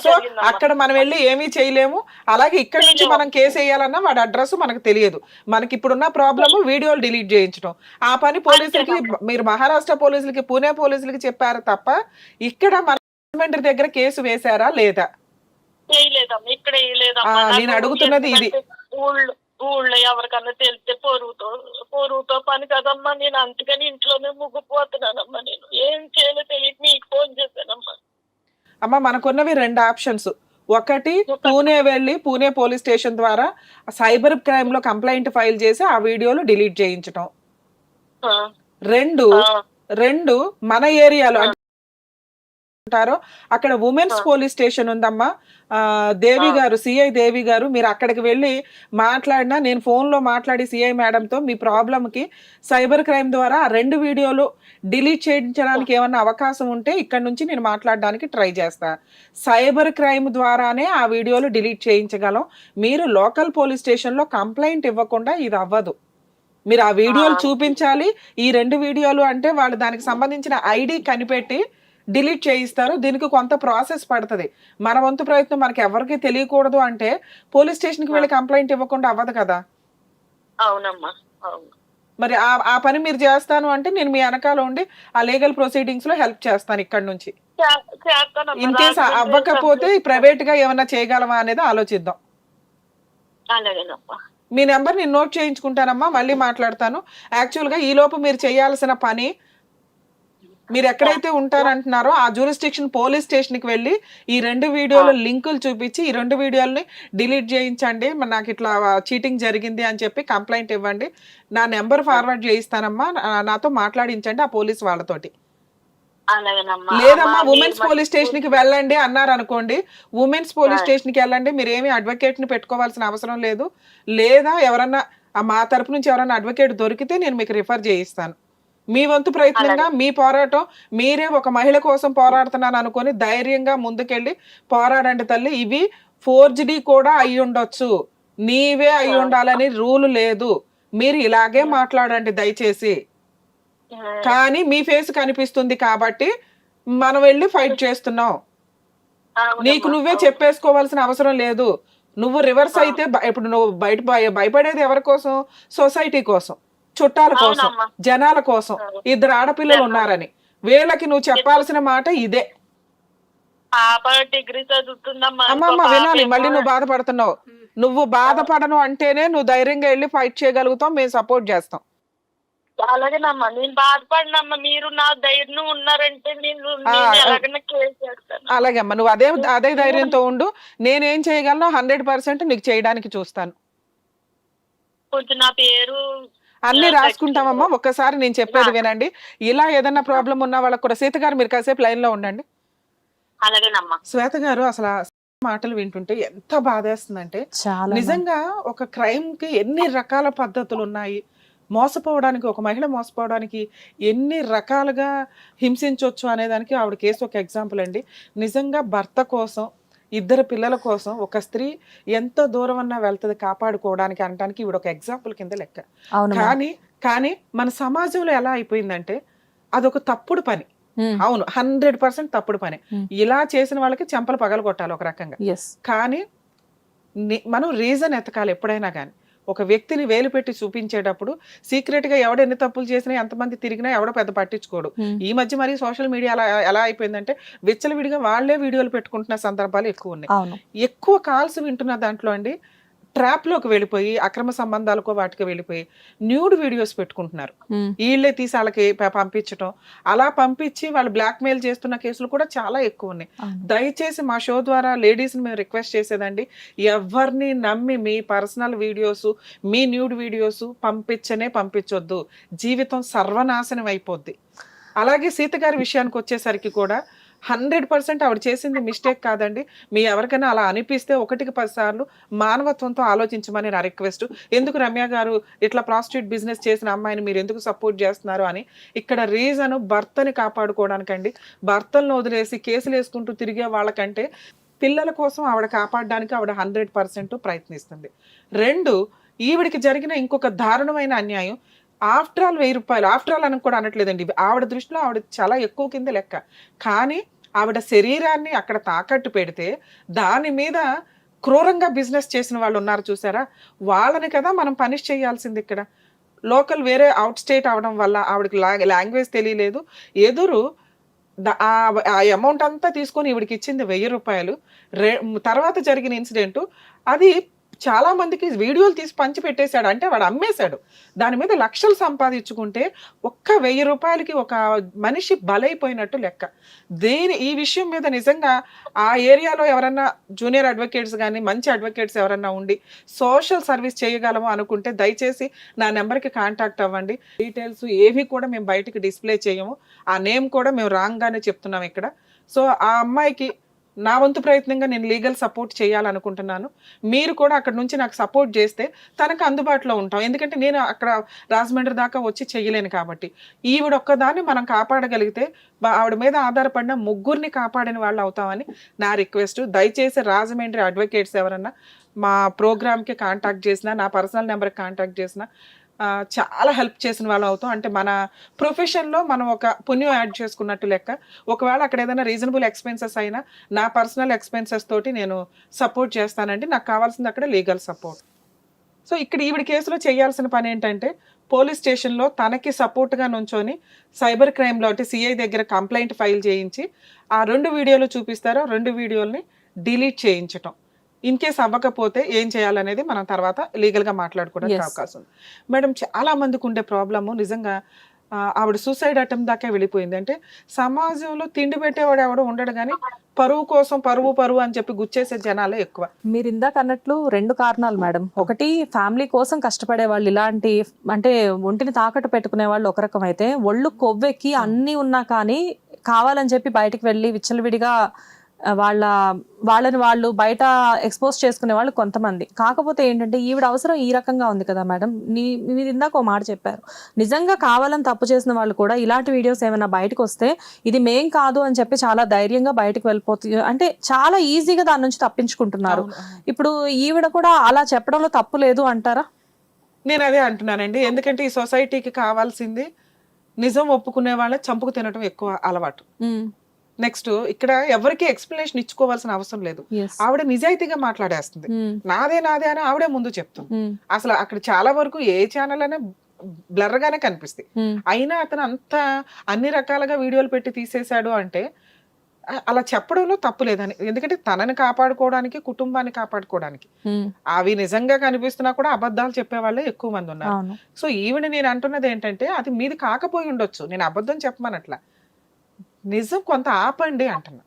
సో అక్కడ మనం వెళ్ళి ఏమీ చేయలేము. అలాగే ఇక్కడ నుంచి మనం కేసు వేయాలన్నా వాడి అడ్రస్ మనకు తెలియదు. మనకి ఇప్పుడున్న ప్రాబ్లమ్ వీడియోలు డిలీట్ చేయించడం. ఆ పని పోలీసులకి, మీరు మహారాష్ట్ర పోలీసులకి పూణే పోలీసులకి చెప్పారు తప్ప ఇక్కడ మన గవర్నమెంట్ దగ్గర కేసు వేశారా లేదా? నేను అడుగుతున్నది ఇది. ఊళ్ళో ఎవరికన్నా తెలిస్తే పొరుగుతో పని కదమ్మా. నేను అందుకని ఇంట్లోనే ముగ్గుపోతున్నానమ్మా. నేను ఏం చేయాలో తెలియక మీకు ఫోన్ చేశానమ్మా. అమ్మ మనకున్నవి 2 ఆప్షన్స్. ఒకటి పూణే వెళ్ళి పూణే పోలీస్ స్టేషన్ ద్వారా సైబర్ క్రైమ్ లో కంప్లైంట్ ఫైల్ చేసి ఆ వీడియోలు డిలీట్ చేయించడం. 2 మన ఏరియాలో అంటారో అక్కడ ఉమెన్స్ పోలీస్ స్టేషన్ ఉందమ్మా, దేవి గారు, సిఐ దేవి గారు, మీరు అక్కడికి వెళ్ళి మాట్లాడినా, నేను ఫోన్లో మాట్లాడి సిఐ మేడంతో మీ ప్రాబ్లంకి సైబర్ క్రైమ్ ద్వారా 2 వీడియోలు డిలీట్ చేయించడానికి ఏమన్నా అవకాశం ఉంటే ఇక్కడ నుంచి నేను మాట్లాడడానికి ట్రై చేస్తా. సైబర్ క్రైమ్ ద్వారానే ఆ వీడియోలు డిలీట్ చేయించగలం. మీరు లోకల్ పోలీస్ స్టేషన్లో కంప్లైంట్ ఇవ్వకుండా ఇది అవ్వదు. మీరు ఆ వీడియోలు చూపించాలి. ఈ 2 వీడియోలు అంటే వాళ్ళు దానికి సంబంధించిన ఐడి కనిపెట్టి డిలీట్ చేయిస్తారు. దీనికి కొంత ప్రాసెస్ పడుతుంది. మన వంతు ప్రయత్నం మనకి ఎవరికి తెలియకూడదు అంటే పోలీస్ స్టేషన్కి వెళ్ళి కంప్లైంట్ ఇవ్వకుండా అవ్వదు కదా. అవునమ్మా. మరి ఆ పని మీరు చేస్తాను అంటే నేను మీ వెనకాల ఉండి ఆ లీగల్ ప్రొసీడింగ్స్ లో హెల్ప్ చేస్తాను ఇక్కడ నుంచి. ఇన్ కేస్ అవ్వకపోతే ప్రైవేట్ గా ఏమన్నా చేయగలమా అనేది ఆలోచిద్దాం. మీ నెంబర్ నేను నోట్ చేయించుకుంటానమ్మా, మళ్ళీ మాట్లాడతాను. యాక్చువల్గా ఈ లోపు మీరు చేయాల్సిన పని, మీరు ఎక్కడైతే ఉంటారంటున్నారో ఆ జ్యూరిస్డిక్షన్ పోలీస్ స్టేషన్కి వెళ్ళి ఈ 2 వీడియోల లింకులు చూపించి ఈ 2 వీడియోలని డిలీట్ చేయించండి, నాకు ఇట్లా చీటింగ్ జరిగింది అని చెప్పి కంప్లైంట్ ఇవ్వండి. నా నెంబర్ ఫార్వర్డ్ చేయిస్తానమ్మా, నాతో మాట్లాడించండి ఆ పోలీస్ వాళ్ళతోటి. లేదమ్మా ఉమెన్స్ పోలీస్ స్టేషన్ కి వెళ్ళండి అన్నారు అనుకోండి, ఉమెన్స్ పోలీస్ స్టేషన్ కి వెళ్ళండి, మీరు ఏమి అడ్వకేట్ ని పెట్టుకోవాల్సిన అవసరం లేదు. లేదా ఎవరన్నా మా తరపు నుంచి ఎవరన్నా అడ్వకేట్ దొరికితే నేను మీకు రిఫర్ చేయిస్తాను. మీ వంతు ప్రయత్నంగా మీ పోరాటం, మీరే ఒక మహిళ కోసం పోరాడుతున్నాను అనుకొని ధైర్యంగా ముందుకెళ్ళి పోరాడండి తల్లి. ఇవి ఫోర్జరీ కూడా అయి ఉండొచ్చు, నీవే అయి ఉండాలని రూల్ లేదు. మీరు ఇలాగే మాట్లాడండి దయచేసి. కానీ మీ ఫేస్ కనిపిస్తుంది కాబట్టి మనం వెళ్ళి ఫైట్ చేస్తున్నాం. నీకు నువ్వే చెప్పేసుకోవాల్సిన అవసరం లేదు. నువ్వు రివర్స్ అయితే ఇప్పుడు నువ్వు భయపడేది ఎవరి కోసం? సొసైటీ కోసం, చుట్టాల కోసం, జనాల కోసం. 2 ఆడపిల్లలు ఉన్నారని వీళ్ళకి నువ్వు చెప్పాల్సిన మాట ఇదే. పాప డిగ్రీ చదువుతుందమ్మా. అమ్మమ్మ వినాలి, మళ్ళీ నువ్వు బాధపడుతున్నావు. నువ్వు బాధపడను అంటేనే నువ్వు ధైర్యంగా వెళ్ళి ఫైట్ చేయగలుగుతాం, మేము సపోర్ట్ చేస్తాం. అలాగేనమ్మా, నేను బాధపడినమ్మా. మీరు నా ధైర్యం ఉన్నారంటే నేను ఎలాగైనా కేర్ చేస్తాను. అలాగే అమ్మ, నువ్వు అదే ధైర్యంతో ఉండు. నేనేం చేయగలను 100% నీకు చేయడానికి చూస్తాను. కొంచెం నా పేరు అన్ని రాసుకుంటామమ్మా. ఒక్కసారి నేను చెప్పేది వినండి. ఇలా ఏదైనా ప్రాబ్లం ఉన్న వాళ్ళకి కూడా, సీత గారు మీరు కాసేపు లైన్ లో ఉండండి. అలాగేనమ్మా. శ్వేత గారు, అసలు మాటలు వింటుంటే ఎంత బాధేస్తుందంటే, చాలా నిజంగా ఒక క్రైమ్ కి ఎన్ని రకాల పద్ధతులు ఉన్నాయి. మోసపోవడానికి, ఒక మహిళ మోసపోవడానికి ఎన్ని రకాలుగా హింసించవచ్చు అనేదానికి ఆవిడ కేసు ఒక ఎగ్జాంపుల్ అండి. నిజంగా భర్త కోసం, ఇద్దరు పిల్లల కోసం ఒక స్త్రీ ఎంత దూరం అన్నా వెళ్తుంది కాపాడుకోవడానికి అనడానికి ఈవిడ ఒక ఎగ్జాంపుల్ కింద లెక్క. కానీ మన సమాజంలో ఎలా అయిపోయిందంటే అదొక తప్పుడు పని. అవును, 100% తప్పుడు పని. ఇలా చేసిన వాళ్ళకి చెంపలు పగలగొట్టాలి ఒక రకంగా. కానీ మనం రీజన్ ఎతకాలి ఎప్పుడైనా కానీ. ఒక వ్యక్తిని వేలు పెట్టి చూపించేటప్పుడు సీక్రెట్ గా ఎవడు ఎన్ని తప్పులు చేసినా, ఎంతమంది తిరిగినా ఎవడో పెద్ద పట్టించుకోడు. ఈ మధ్య మరి సోషల్ మీడియా ఎలా అయిపోయిందంటే విచ్చలవిడిగా వాళ్లే వీడియోలు పెట్టుకుంటున్న సందర్భాలు ఎక్కువ ఉన్నాయి. ఎక్కువ కాల్స్ వింటున్న దాంట్లో అండి ట్రాప్ లోకి వెళ్ళిపోయి, అక్రమ సంబంధాలకు వాటికి వెళ్ళిపోయి న్యూడ్ వీడియోస్ పెట్టుకుంటున్నారు. వీళ్ళే తీసి వాళ్ళకి పంపించడం, అలా పంపించి వాళ్ళు బ్లాక్ మెయిల్ చేస్తున్న కేసులు కూడా చాలా ఎక్కువ ఉన్నాయి. దయచేసి మా షో ద్వారా లేడీస్ ని మేము రిక్వెస్ట్ చేసేదండి, ఎవరిని నమ్మి మీ పర్సనల్ వీడియోస్, మీ న్యూడ్ వీడియోస్ పంపించొద్దు. జీవితం సర్వనాశనం అయిపోద్ది. అలాగే సీత గారి విషయానికి వచ్చేసరికి కూడా 100% ఆవిడ చేసింది మిస్టేక్ కాదండి. మీ ఎవరికైనా అలా అనిపిస్తే 1కి 10 సార్లు మానవత్వంతో ఆలోచించమని నా రిక్వెస్ట్. ఎందుకు రమ్య గారు ఇట్లా ప్రాస్టిట్యూట్ బిజినెస్ చేసిన అమ్మాయిని మీరు ఎందుకు సపోర్ట్ చేస్తున్నారు అని. ఇక్కడ రీజన్ భర్తని కాపాడుకోవడానికండి. భర్తలను వదిలేసి కేసులు వేసుకుంటూ తిరిగే వాళ్ళకంటే పిల్లల కోసం ఆవిడ కాపాడడానికి ఆవిడ 100% ప్రయత్నిస్తుంది. 2, ఈవిడికి జరిగిన ఇంకొక దారుణమైన అన్యాయం. ఆఫ్టర్ ఆల్ 1000 రూపాయలు, ఆఫ్టర్ ఆల్ అని కూడా అనట్లేదండి, ఆవిడ దృష్టిలో ఆవిడ చాలా ఎక్కువ కింద లెక్క. కానీ ఆవిడ శరీరాన్ని అక్కడ తాకట్టు పెడితే దాని మీద క్రూరంగా బిజినెస్ చేసిన వాళ్ళు ఉన్నారు చూసారా, వాళ్ళని కదా మనం పనిష్ చేయాల్సింది. ఇక్కడ లోకల్ వేరే అవుట్ స్టేట్ అవడం వల్ల ఆవిడకి లాంగ్వేజ్ తెలియలేదు. ఎదురు ఆ అమౌంట్ అంతా తీసుకొని ఈవిడికి ఇచ్చింది 1000 రూపాయలు. తర్వాత జరిగిన ఇన్సిడెంట్ అది చాలా మందికి వీడియోలు తీసి పంచి పెట్టేశాడు. అంటే వాడు అమ్మేశాడు. దాని మీద లక్షలు సంపాదించుకుంటే ఒక్క 1000 రూపాయలకి ఒక మనిషి బలైపోయినట్టు లెక్క. ఈ విషయం మీద నిజంగా ఆ ఏరియాలో ఎవరన్నా జూనియర్ అడ్వకేట్స్ కానీ మంచి అడ్వకేట్స్ ఎవరన్నా ఉండి సోషల్ సర్వీస్ చేయగలము అనుకుంటే దయచేసి నా నెంబర్కి కాంటాక్ట్ అవ్వండి. డీటెయిల్స్ ఏవి కూడా మేము బయటికి డిస్ప్లే చేయము. ఆ నేమ్ కూడా మేము రాంగ్గానే చెప్తున్నాం ఇక్కడ. సో ఆ అమ్మాయికి నా వంతు ప్రయత్నంగా నేను లీగల్ సపోర్ట్ చేయాలనుకుంటున్నాను. మీరు కూడా అక్కడ నుంచి నాకు సపోర్ట్ చేస్తే తనకు అందుబాటులో ఉంటాం. ఎందుకంటే నేను అక్కడ రాజమండ్రి దాకా వచ్చి చెయ్యలేను కాబట్టి. ఈవిడ ఒక్కదాన్ని మనం కాపాడగలిగితే ఆవిడ మీద ఆధారపడిన 3 కాపాడిన వాళ్ళు అవుతామని నా రిక్వెస్ట్. దయచేసి రాజమండ్రి అడ్వకేట్స్ ఎవరన్నా మా ప్రోగ్రామ్కి కాంటాక్ట్ చేసినా, నా పర్సనల్ నెంబర్కి కాంటాక్ట్ చేసినా చాలా హెల్ప్ చేసిన వాళ్ళు అవుతాం. అంటే మన ప్రొఫెషన్లో మనం ఒక పుణ్యం యాడ్ చేసుకున్నట్టు లెక్క. ఒకవేళ అక్కడ ఏదైనా రీజనబుల్ ఎక్స్పెన్సెస్ అయినా నా పర్సనల్ ఎక్స్పెన్సెస్ తోటి నేను సపోర్ట్ చేస్తానండి. నాకు కావాల్సింది అక్కడ లీగల్ సపోర్ట్. సో ఇక్కడ ఈవిడ కేసులో చేయాల్సిన పని ఏంటంటే పోలీస్ స్టేషన్లో తనకి సపోర్ట్గా నుంచొని సైబర్ క్రైమ్లో అంటే సిఐ దగ్గర కంప్లైంట్ ఫైల్ చేయించి ఆ 2 వీడియోలు చూపిస్తారో 2 వీడియోల్ని డిలీట్ చేయించటం. ఇన్ కేస్ అవ్వకపోతే ఏం చేయాలనేది మనం తర్వాత లీగల్గా మాట్లాడుకోవడానికి అవకాశం ఉంది. మేడం, చాలా మందికి ఉండే ప్రాబ్లము నిజంగా ఆవిడ సూసైడ్ అటెంప్ట్ దాకా వెళ్ళిపోయింది. అంటే సమాజంలో తిండి పెట్టేవాడు ఎవడో ఉండడు కానీ పరువు కోసం పరువు అని చెప్పి గుచ్చేసే జనాలే ఎక్కువ. మీరు ఇందాక అన్నట్లు 2 కారణాలు మేడం. ఒకటి, ఫ్యామిలీ కోసం కష్టపడే వాళ్ళు, ఇలాంటి అంటే ఒంటిని తాకట్టు పెట్టుకునే వాళ్ళు ఒక రకం అయితే, ఒళ్ళు కొవ్వెక్కి అన్నీ ఉన్నా కానీ కావాలని చెప్పి బయటకు వెళ్ళి విచ్చలవిడిగా వాళ్ళని వాళ్ళు బయట ఎక్స్పోజ్ చేసుకునే వాళ్ళు కొంతమంది. కాకపోతే ఏంటంటే ఈవిడ అవసరం ఈ రకంగా ఉంది కదా మేడం. మీరు ఇందాక ఒక మాట చెప్పారు, నిజంగా కావాలని తప్పు చేసిన వాళ్ళు కూడా ఇలాంటి వీడియోస్ ఏమైనా బయటకు వస్తే ఇది మేం కాదు అని చెప్పి చాలా ధైర్యంగా బయటకు వెళ్ళిపోతుంది. అంటే చాలా ఈజీగా దాని నుంచి తప్పించుకుంటున్నారు. ఇప్పుడు ఈవిడ కూడా అలా చెప్పడంలో తప్పు లేదు అంటారా? నేను అదే అంటున్నానండి. ఎందుకంటే ఈ సొసైటీకి కావాల్సింది నిజం ఒప్పుకునే వాళ్ళే చంపుకు తినడం ఎక్కువ అలవాటు. నెక్స్ట్ ఇక్కడ ఎవరికి ఎక్స్ప్లెనేషన్ ఇచ్చుకోవాల్సిన అవసరం లేదు. ఆవిడ నిజాయితీగా మాట్లాడేస్తుంది. నాదే అని ఆవిడే ముందు చెప్తుంది. అసలు అక్కడ చాలా వరకు ఏ ఛానల్ అయినా బ్లర్ గానే కనిపిస్తాయి. అయినా అతను అంత అన్ని రకాలుగా వీడియోలు పెట్టి తీసేశాడు అంటే అలా చెప్పడంలో తప్పు లేదని, ఎందుకంటే తనని కాపాడుకోవడానికి, కుటుంబాన్ని కాపాడుకోవడానికి. అవి నిజంగా కనిపిస్తున్నా కూడా అబద్ధాలు చెప్పే వాళ్ళే ఎక్కువ మంది ఉన్నారు. అవును. సో ఈవిడ నేను అంటున్నది ఏంటంటే, అది మీది కాకపోయి ఉండొచ్చు, నేను అబద్ధం చెప్పమనట్లా, నిజం కొంత ఆపండి అంటున్నా.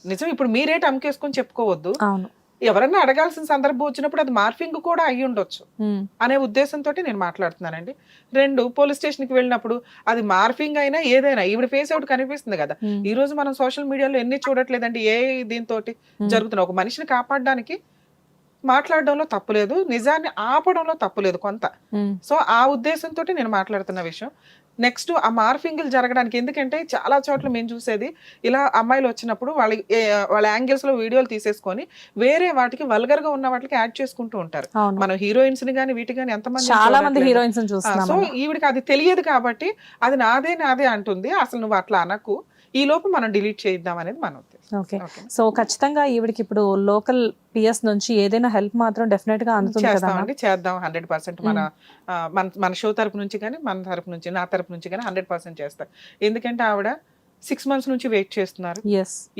నిజం ఇప్పుడు మీరేటి అమ్మకేసుకొని చెప్పుకోవద్దు, అవును. ఎవరన్నా అడగాల్సిన సందర్భం వచ్చినప్పుడు అది మార్ఫింగ్ కూడా అయ్యి ఉండొచ్చు అనే ఉద్దేశంతో నేను మాట్లాడుతున్నానండి. 2, పోలీస్ స్టేషన్కి వెళ్ళినప్పుడు అది మార్ఫింగ్ అయినా ఏదైనా ఈవిడ ఫేస్ అవుట్ కనిపిస్తుంది కదా. ఈ రోజు మనం సోషల్ మీడియాలో ఎన్ని చూడట్లేదండి, ఏ దీంతో జరుగుతున్నా ఒక మనిషిని కాపాడడానికి మాట్లాడడంలో తప్పులేదు, నిజాన్ని ఆపడంలో తప్పులేదు కొంత. సో ఆ ఉద్దేశంతో నేను మాట్లాడుతున్న విషయం. నెక్స్ట్ ఆ మార్ఫింగ్లు జరగడానికి, ఎందుకంటే చాలా చోట్ల మేము చూసేది ఇలా అమ్మాయిలు వచ్చినప్పుడు వాళ్ళ యాంగిల్స్ లో వీడియోలు తీసేసుకొని వేరే వాటికి వల్గర్ గా ఉన్న వాటికి యాడ్ చేసుకుంటూ ఉంటారు. మనం హీరోయిన్స్ ని కానీ వీటి కానీ ఎంతమంది చాలా మంది హీరోయిన్స్ సో ఈవిడికి అది తెలియదు కాబట్టి అది నాదే అంటుంది. అసలు నువ్వు అట్లా అనకు, ఈ లోపు మనం డిలీట్ చేయిద్దాం అనేది మన ఉద్దేశం. ఓకే. సో ఖచ్చితంగా ఈవిడికి ఇప్పుడు లోకల్ పిఎస్ నుంచి ఏదైనా హెల్ప్ మాత్రం డెఫినెట్ గా అందుతుంది కదా. చేస్తామండి, చేద్దాం 100%. మన షో తరపు నుంచి కానీ మన తరపు నుంచి, నా తరపు నుంచి కానీ 100% చేస్తాం. ఎందుకంటే ఆవిడ 6 months నుంచి వెయిట్ చేస్తున్నారు.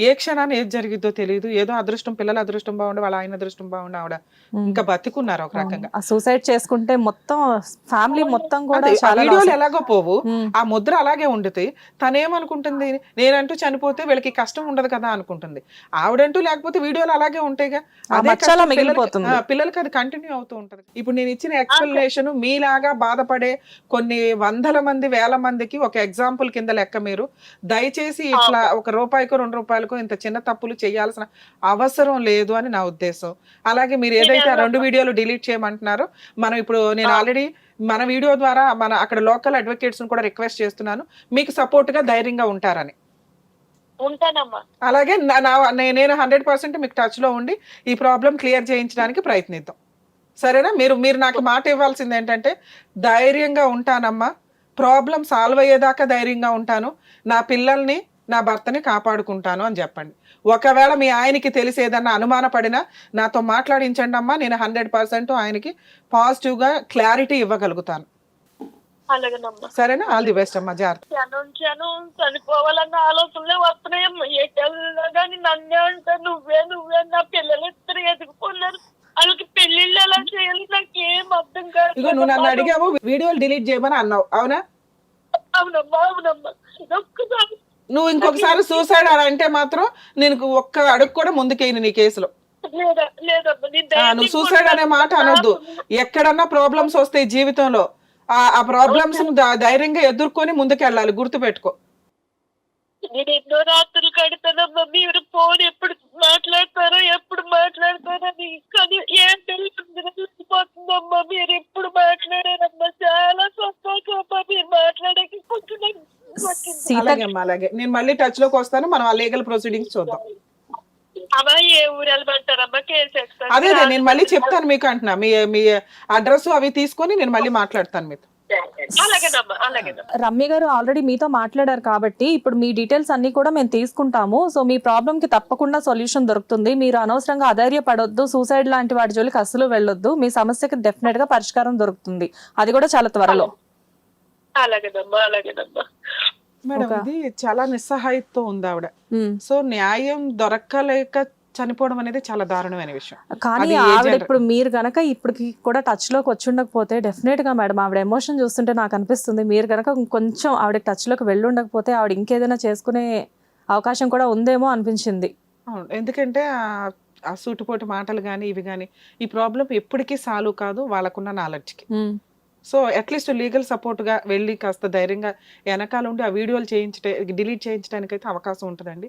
ఏ క్షణాన్ని ఏది జరిగిద్దో తెలియదు. ఏదో అదృష్టం, పిల్లల అదృష్టం బాగుండి వాళ్ళ ఆయన అదృష్టం బాగుండి ఆవిడ ఇంకా బతికున్నారు ఒక రకంగా. సూసైడ్ చేసుకుంటే మొత్తం ఫ్యామిలీ మొత్తం కూడా వీడియోలు ఎలాగో పోవు, ఆ ముద్ర అలాగే ఉండుతాయి. తనేమనుకుంటుంది, నేనంటూ చనిపోతే వీళ్ళకి కష్టం ఉండదు కదా అనుకుంటుంది. ఆవిడంటూ లేకపోతే వీడియోలు అలాగే ఉంటాయిగా, అదే పిల్లలకి అది కంటిన్యూ అవుతూ ఉంటది. ఇప్పుడు నేను ఇచ్చిన ఎక్స్ప్లెనేషన్ మీలాగా బాధపడే కొన్ని వందల మంది, వేల మందికి ఒక ఎగ్జాంపుల్ కింద లెక్క. మీరు దయచేసి ఇట్లా ₹1 2 ఇంత చిన్న తప్పులు చేయాల్సిన అవసరం లేదు అని నా ఉద్దేశం. అలాగే మీరు ఏదైతే 2 వీడియోలు డిలీట్ చేయమంటున్నారో, మనం ఇప్పుడు నేను ఆల్రెడీ మన వీడియో ద్వారా అక్కడ లోకల్ అడ్వకేట్స్ కూడా రిక్వెస్ట్ చేస్తున్నాను, మీకు సపోర్ట్ గా ధైర్యంగా ఉంటారని. అలాగే నేను 100% మీకు టచ్ లో ఉండి ఈ ప్రాబ్లం క్లియర్ చేయించడానికి ప్రయత్నిద్దాం, సరేనా? మీరు నాకు మాట ఇవ్వాల్సింది ఏంటంటే, ధైర్యంగా ఉంటానమ్మా, ప్రాబ్లం సాల్వ్ అయ్యేదాకా ధైర్యంగా ఉంటాను, నా పిల్లల్ని నా భర్తని కాపాడుకుంటాను అని చెప్పండి. ఒకవేళ మీ ఆయనకి తెలిసి ఏదన్నా అనుమానపడినా నాతో మాట్లాడించండి అమ్మా, నేను 100% ఆయనకి పాజిటివ్ గా క్లారిటీ ఇవ్వగలుగుతాను, సరేనా? ఆల్ ది బెస్ట్ అమ్మా, జాగ్రత్త. చనిపోవాలన్న ఆలోచనలే వస్తున్నాయమ్మా. ఎటన్నా కానీ నన్నే అంటే నువ్వే నా పిల్లలు ఇద్దరు ఎదుగుకున్నారు, వాళ్ళకి పెళ్లిళ్ళు ఎలా చేయాలి నాకేం అర్థం కాదు. ఇగో నువ్వు నన్ను అడిగావు వీడియోలు డిలీట్ చేయమని అన్నావు, అవునా? అవునమ్మా. ఒక్కసారి నువ్వు ఇంకొకసారి సూసైడ్ అని అంటే మాత్రం నేను ఒక్క అడుగు కూడా ముందుకేయను నీ కేసులో. నువ్వు సూసైడ్ అనే మాట అనొద్దు. ఎక్కడన్నా ప్రాబ్లమ్స్ వస్తాయి జీవితంలో, ఆ ప్రాబ్లమ్స్ ధైర్యంగా ఎదుర్కొని ముందుకెళ్ళాలి, గుర్తుపెట్టుకో. నేను ఎన్నో రాత్రులు కడతానమ్మా, మీరు ఫోన్ ఎప్పుడు మాట్లాడతారని కానీ ఏం తెలిసిపోతుందమ్మా. మీరు ఎప్పుడు మాట్లాడారమ్మా, చాలా సంతోషం అమ్మా మీరు మాట్లాడకపోతున్నాను. అలాగే నేను మళ్ళీ టచ్ లోకి వస్తాను, మనం ఆ లీగల్ ప్రొసీడింగ్స్ చూద్దాం. అమ్మా ఏ ఊరు వెళ్ళమంటారమ్మా? కేసు అదే నేను మళ్ళీ చెప్తాను మీకు అంటున్నా, మీ అడ్రస్ అవి తీసుకొని నేను మళ్ళీ మాట్లాడతాను మీతో. రమ్య గారు ఆల్రెడీ మీతో మాట్లాడారు కాబట్టి ఇప్పుడు మీ డీటెయిల్స్ అన్ని కూడా మేము తీసుకుంటాము. సో మీ ప్రాబ్లం కి తప్పకుండా సొల్యూషన్ దొరుకుతుంది. మీరు అనవసరంగా అధైర్యపడొద్దు, సూసైడ్ లాంటి వాటి జోలికి అస్సలు వెళ్ళొద్దు. మీ సమస్యకి డెఫినెట్ గా పరిష్కారం దొరుకుతుంది, అది కూడా చాలా త్వరలో. మేడం ఇది చాలా నిస్సహాయతో ఉంది ఆవిడ. సో న్యాయం దొరకలేక చనిపోవడం అనేది చాలా దారుణమైన విషయం. కానీ ఆవిడ ఇప్పుడు మీరు గనక ఇప్పటికి కూడా టచ్ లోకి వచ్చి ఉండకపోతే డెఫినెట్ గా మేడం ఆవిడ ఎమోషన్ చూస్తుంటే నాకు అనిపిస్తుంది మీరు గనక కొంచెం ఆవిడ టచ్ లోకి వెళ్ళి ఉండకపోతే ఆవిడ ఇంకేదైనా చేసుకునే అవకాశం కూడా ఉందేమో అనిపించింది. అవును, ఎందుకంటే ఆ సూటిపోటి మాటలు కానీ ఇవి కానీ ఈ ప్రాబ్లం ఎప్పటికీ సాల్వ్ కాదు వాళ్ళకున్న నాలెడ్జ్కి. సో అట్లీస్ట్ లీగల్ సపోర్ట్ గా వెళ్ళి కాస్త ధైర్యంగా వెనకాల ఉండి ఆ వీడియోలు డిలీట్ చేయించడానికి అయితే అవకాశం ఉంటుందండి.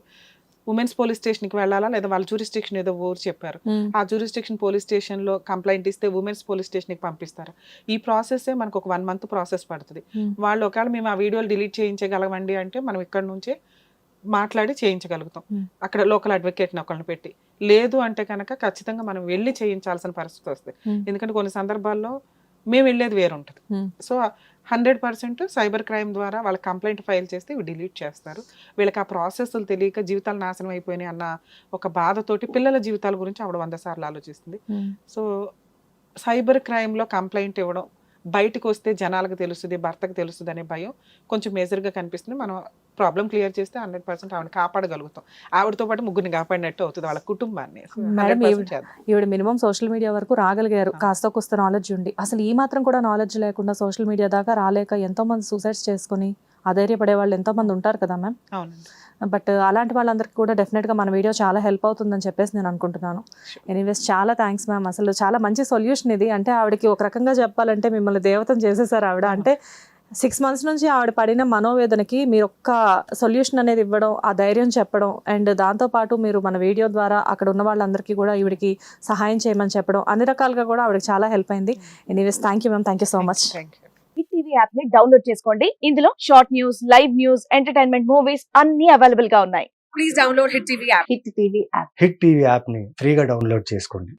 ఉమెన్స్ పోలీస్ స్టేషన్కి వెళ్ళాలా, లేదా వాళ్ళ జ్యూరిస్డిక్షన్ ఏదో ఊరు చెప్పారు, ఆ జ్యూరిస్డిక్షన్ పోలీస్ స్టేషన్ లో కంప్లైంట్ ఇస్తే ఉమెన్స్ పోలీస్ స్టేషన్కి పంపిస్తారు. ఈ ప్రాసెస్ మనకు ఒక 1 month ప్రాసెస్ పడుతుంది. వాళ్ళు ఒకవేళ మేము ఆ వీడియోలు డిలీట్ చేయించగలమండి అంటే మనం ఇక్కడ నుంచే మాట్లాడి చేయించగలుగుతాం, అక్కడ లోకల్ అడ్వకేట్ని ఒకళ్ళని పెట్టి. లేదు అంటే కనుక ఖచ్చితంగా మనం వెళ్ళి చేయించాల్సిన పరిస్థితి వస్తుంది. ఎందుకంటే కొన్ని సందర్భాల్లో మేము వెళ్ళేది వేరుంటుంది. సో 100% సైబర్ క్రైమ్ ద్వారా వాళ్ళ కంప్లైంట్ ఫైల్ చేస్తే ఇవి డిలీట్ చేస్తారు. వీళ్ళకి ఆ ప్రాసెస్లు తెలియక జీవితాలు నాశనం అయిపోయినాయి అన్న ఒక బాధతోటి పిల్లల జీవితాల గురించి ఆవిడ 100 సార్లు ఆలోచిస్తుంది. సో సైబర్ క్రైమ్లో కంప్లైంట్ ఇవ్వడం, బయటకు వస్తే జనాలకు తెలుస్తుంది, భర్తకు తెలుస్తుంది అనే భయం కొంచెం మేజర్గా కనిపిస్తుంది. మనం ప్రాబ్లం క్లియర్ చేస్తే 100% ఆవిడ కాపాడగలుగుతాం. ఆవిడతో పాటు ముగ్గురిని కాపాడినట్టు అవుతుంది వాళ్ళ కుటుంబాన్ని. So, మేడం 100% చేద్దాం. ఈవిడ మినిమం సోషల్ మీడియా వరకు రాగలిగారు, కాస్త కొస్త నాలెడ్జ్ ఉండి. అసలు ఈ మాత్రం కూడా నాలెడ్జ్ లేకుండా సోషల్ మీడియా దాకా రాలేక ఎంతో మంది సూసైడ్స్ చేసుకుని అధైర్యపడే వాళ్ళు ఎంతో మంది ఉంటారు కదా మ్యామ్. అవునండి. బట్ అలాంటి వాళ్ళందరికీ కూడా డెఫినెట్గా మన వీడియో చాలా హెల్ప్ అవుతుందని చెప్పేసి నేను అనుకుంటున్నాను. ఎనీవేస్ చాలా థ్యాంక్స్ మ్యామ్. అసలు చాలా మంచి సొల్యూషన్ ఇది. అంటే ఆవిడకి ఒక రకంగా చెప్పాలంటే మిమ్మల్ని దేవతను చేసేసారు ఆవిడ. అంటే 6 months నుంచి ఆవిడ పడిన మనోవేదనకి మీరు ఒక్క సొల్యూషన్ అనేది ఇవ్వడం, ఆ ధైర్యం చెప్పడం, అండ్ దాంతోపాటు మీరు మన వీడియో ద్వారా అక్కడ ఉన్న వాళ్ళందరికీ కూడా ఈవిడికి సహాయం చేయమని చెప్పడం, అన్ని రకాలుగా కూడా ఆవిడకి చాలా హెల్ప్ అయింది. Anyways thank you ma'am, thank you so much. Thank you. Hit TV app ని డౌన్లోడ్ చేసుకోండి. ఇందులో short news, live news, entertainment movies అన్ని అవైలబుల్ గా ఉన్నాయి. Please download hit TV app. Hit TV app hit TV యాప్ని ఫ్రీగా download చేసుకోండి.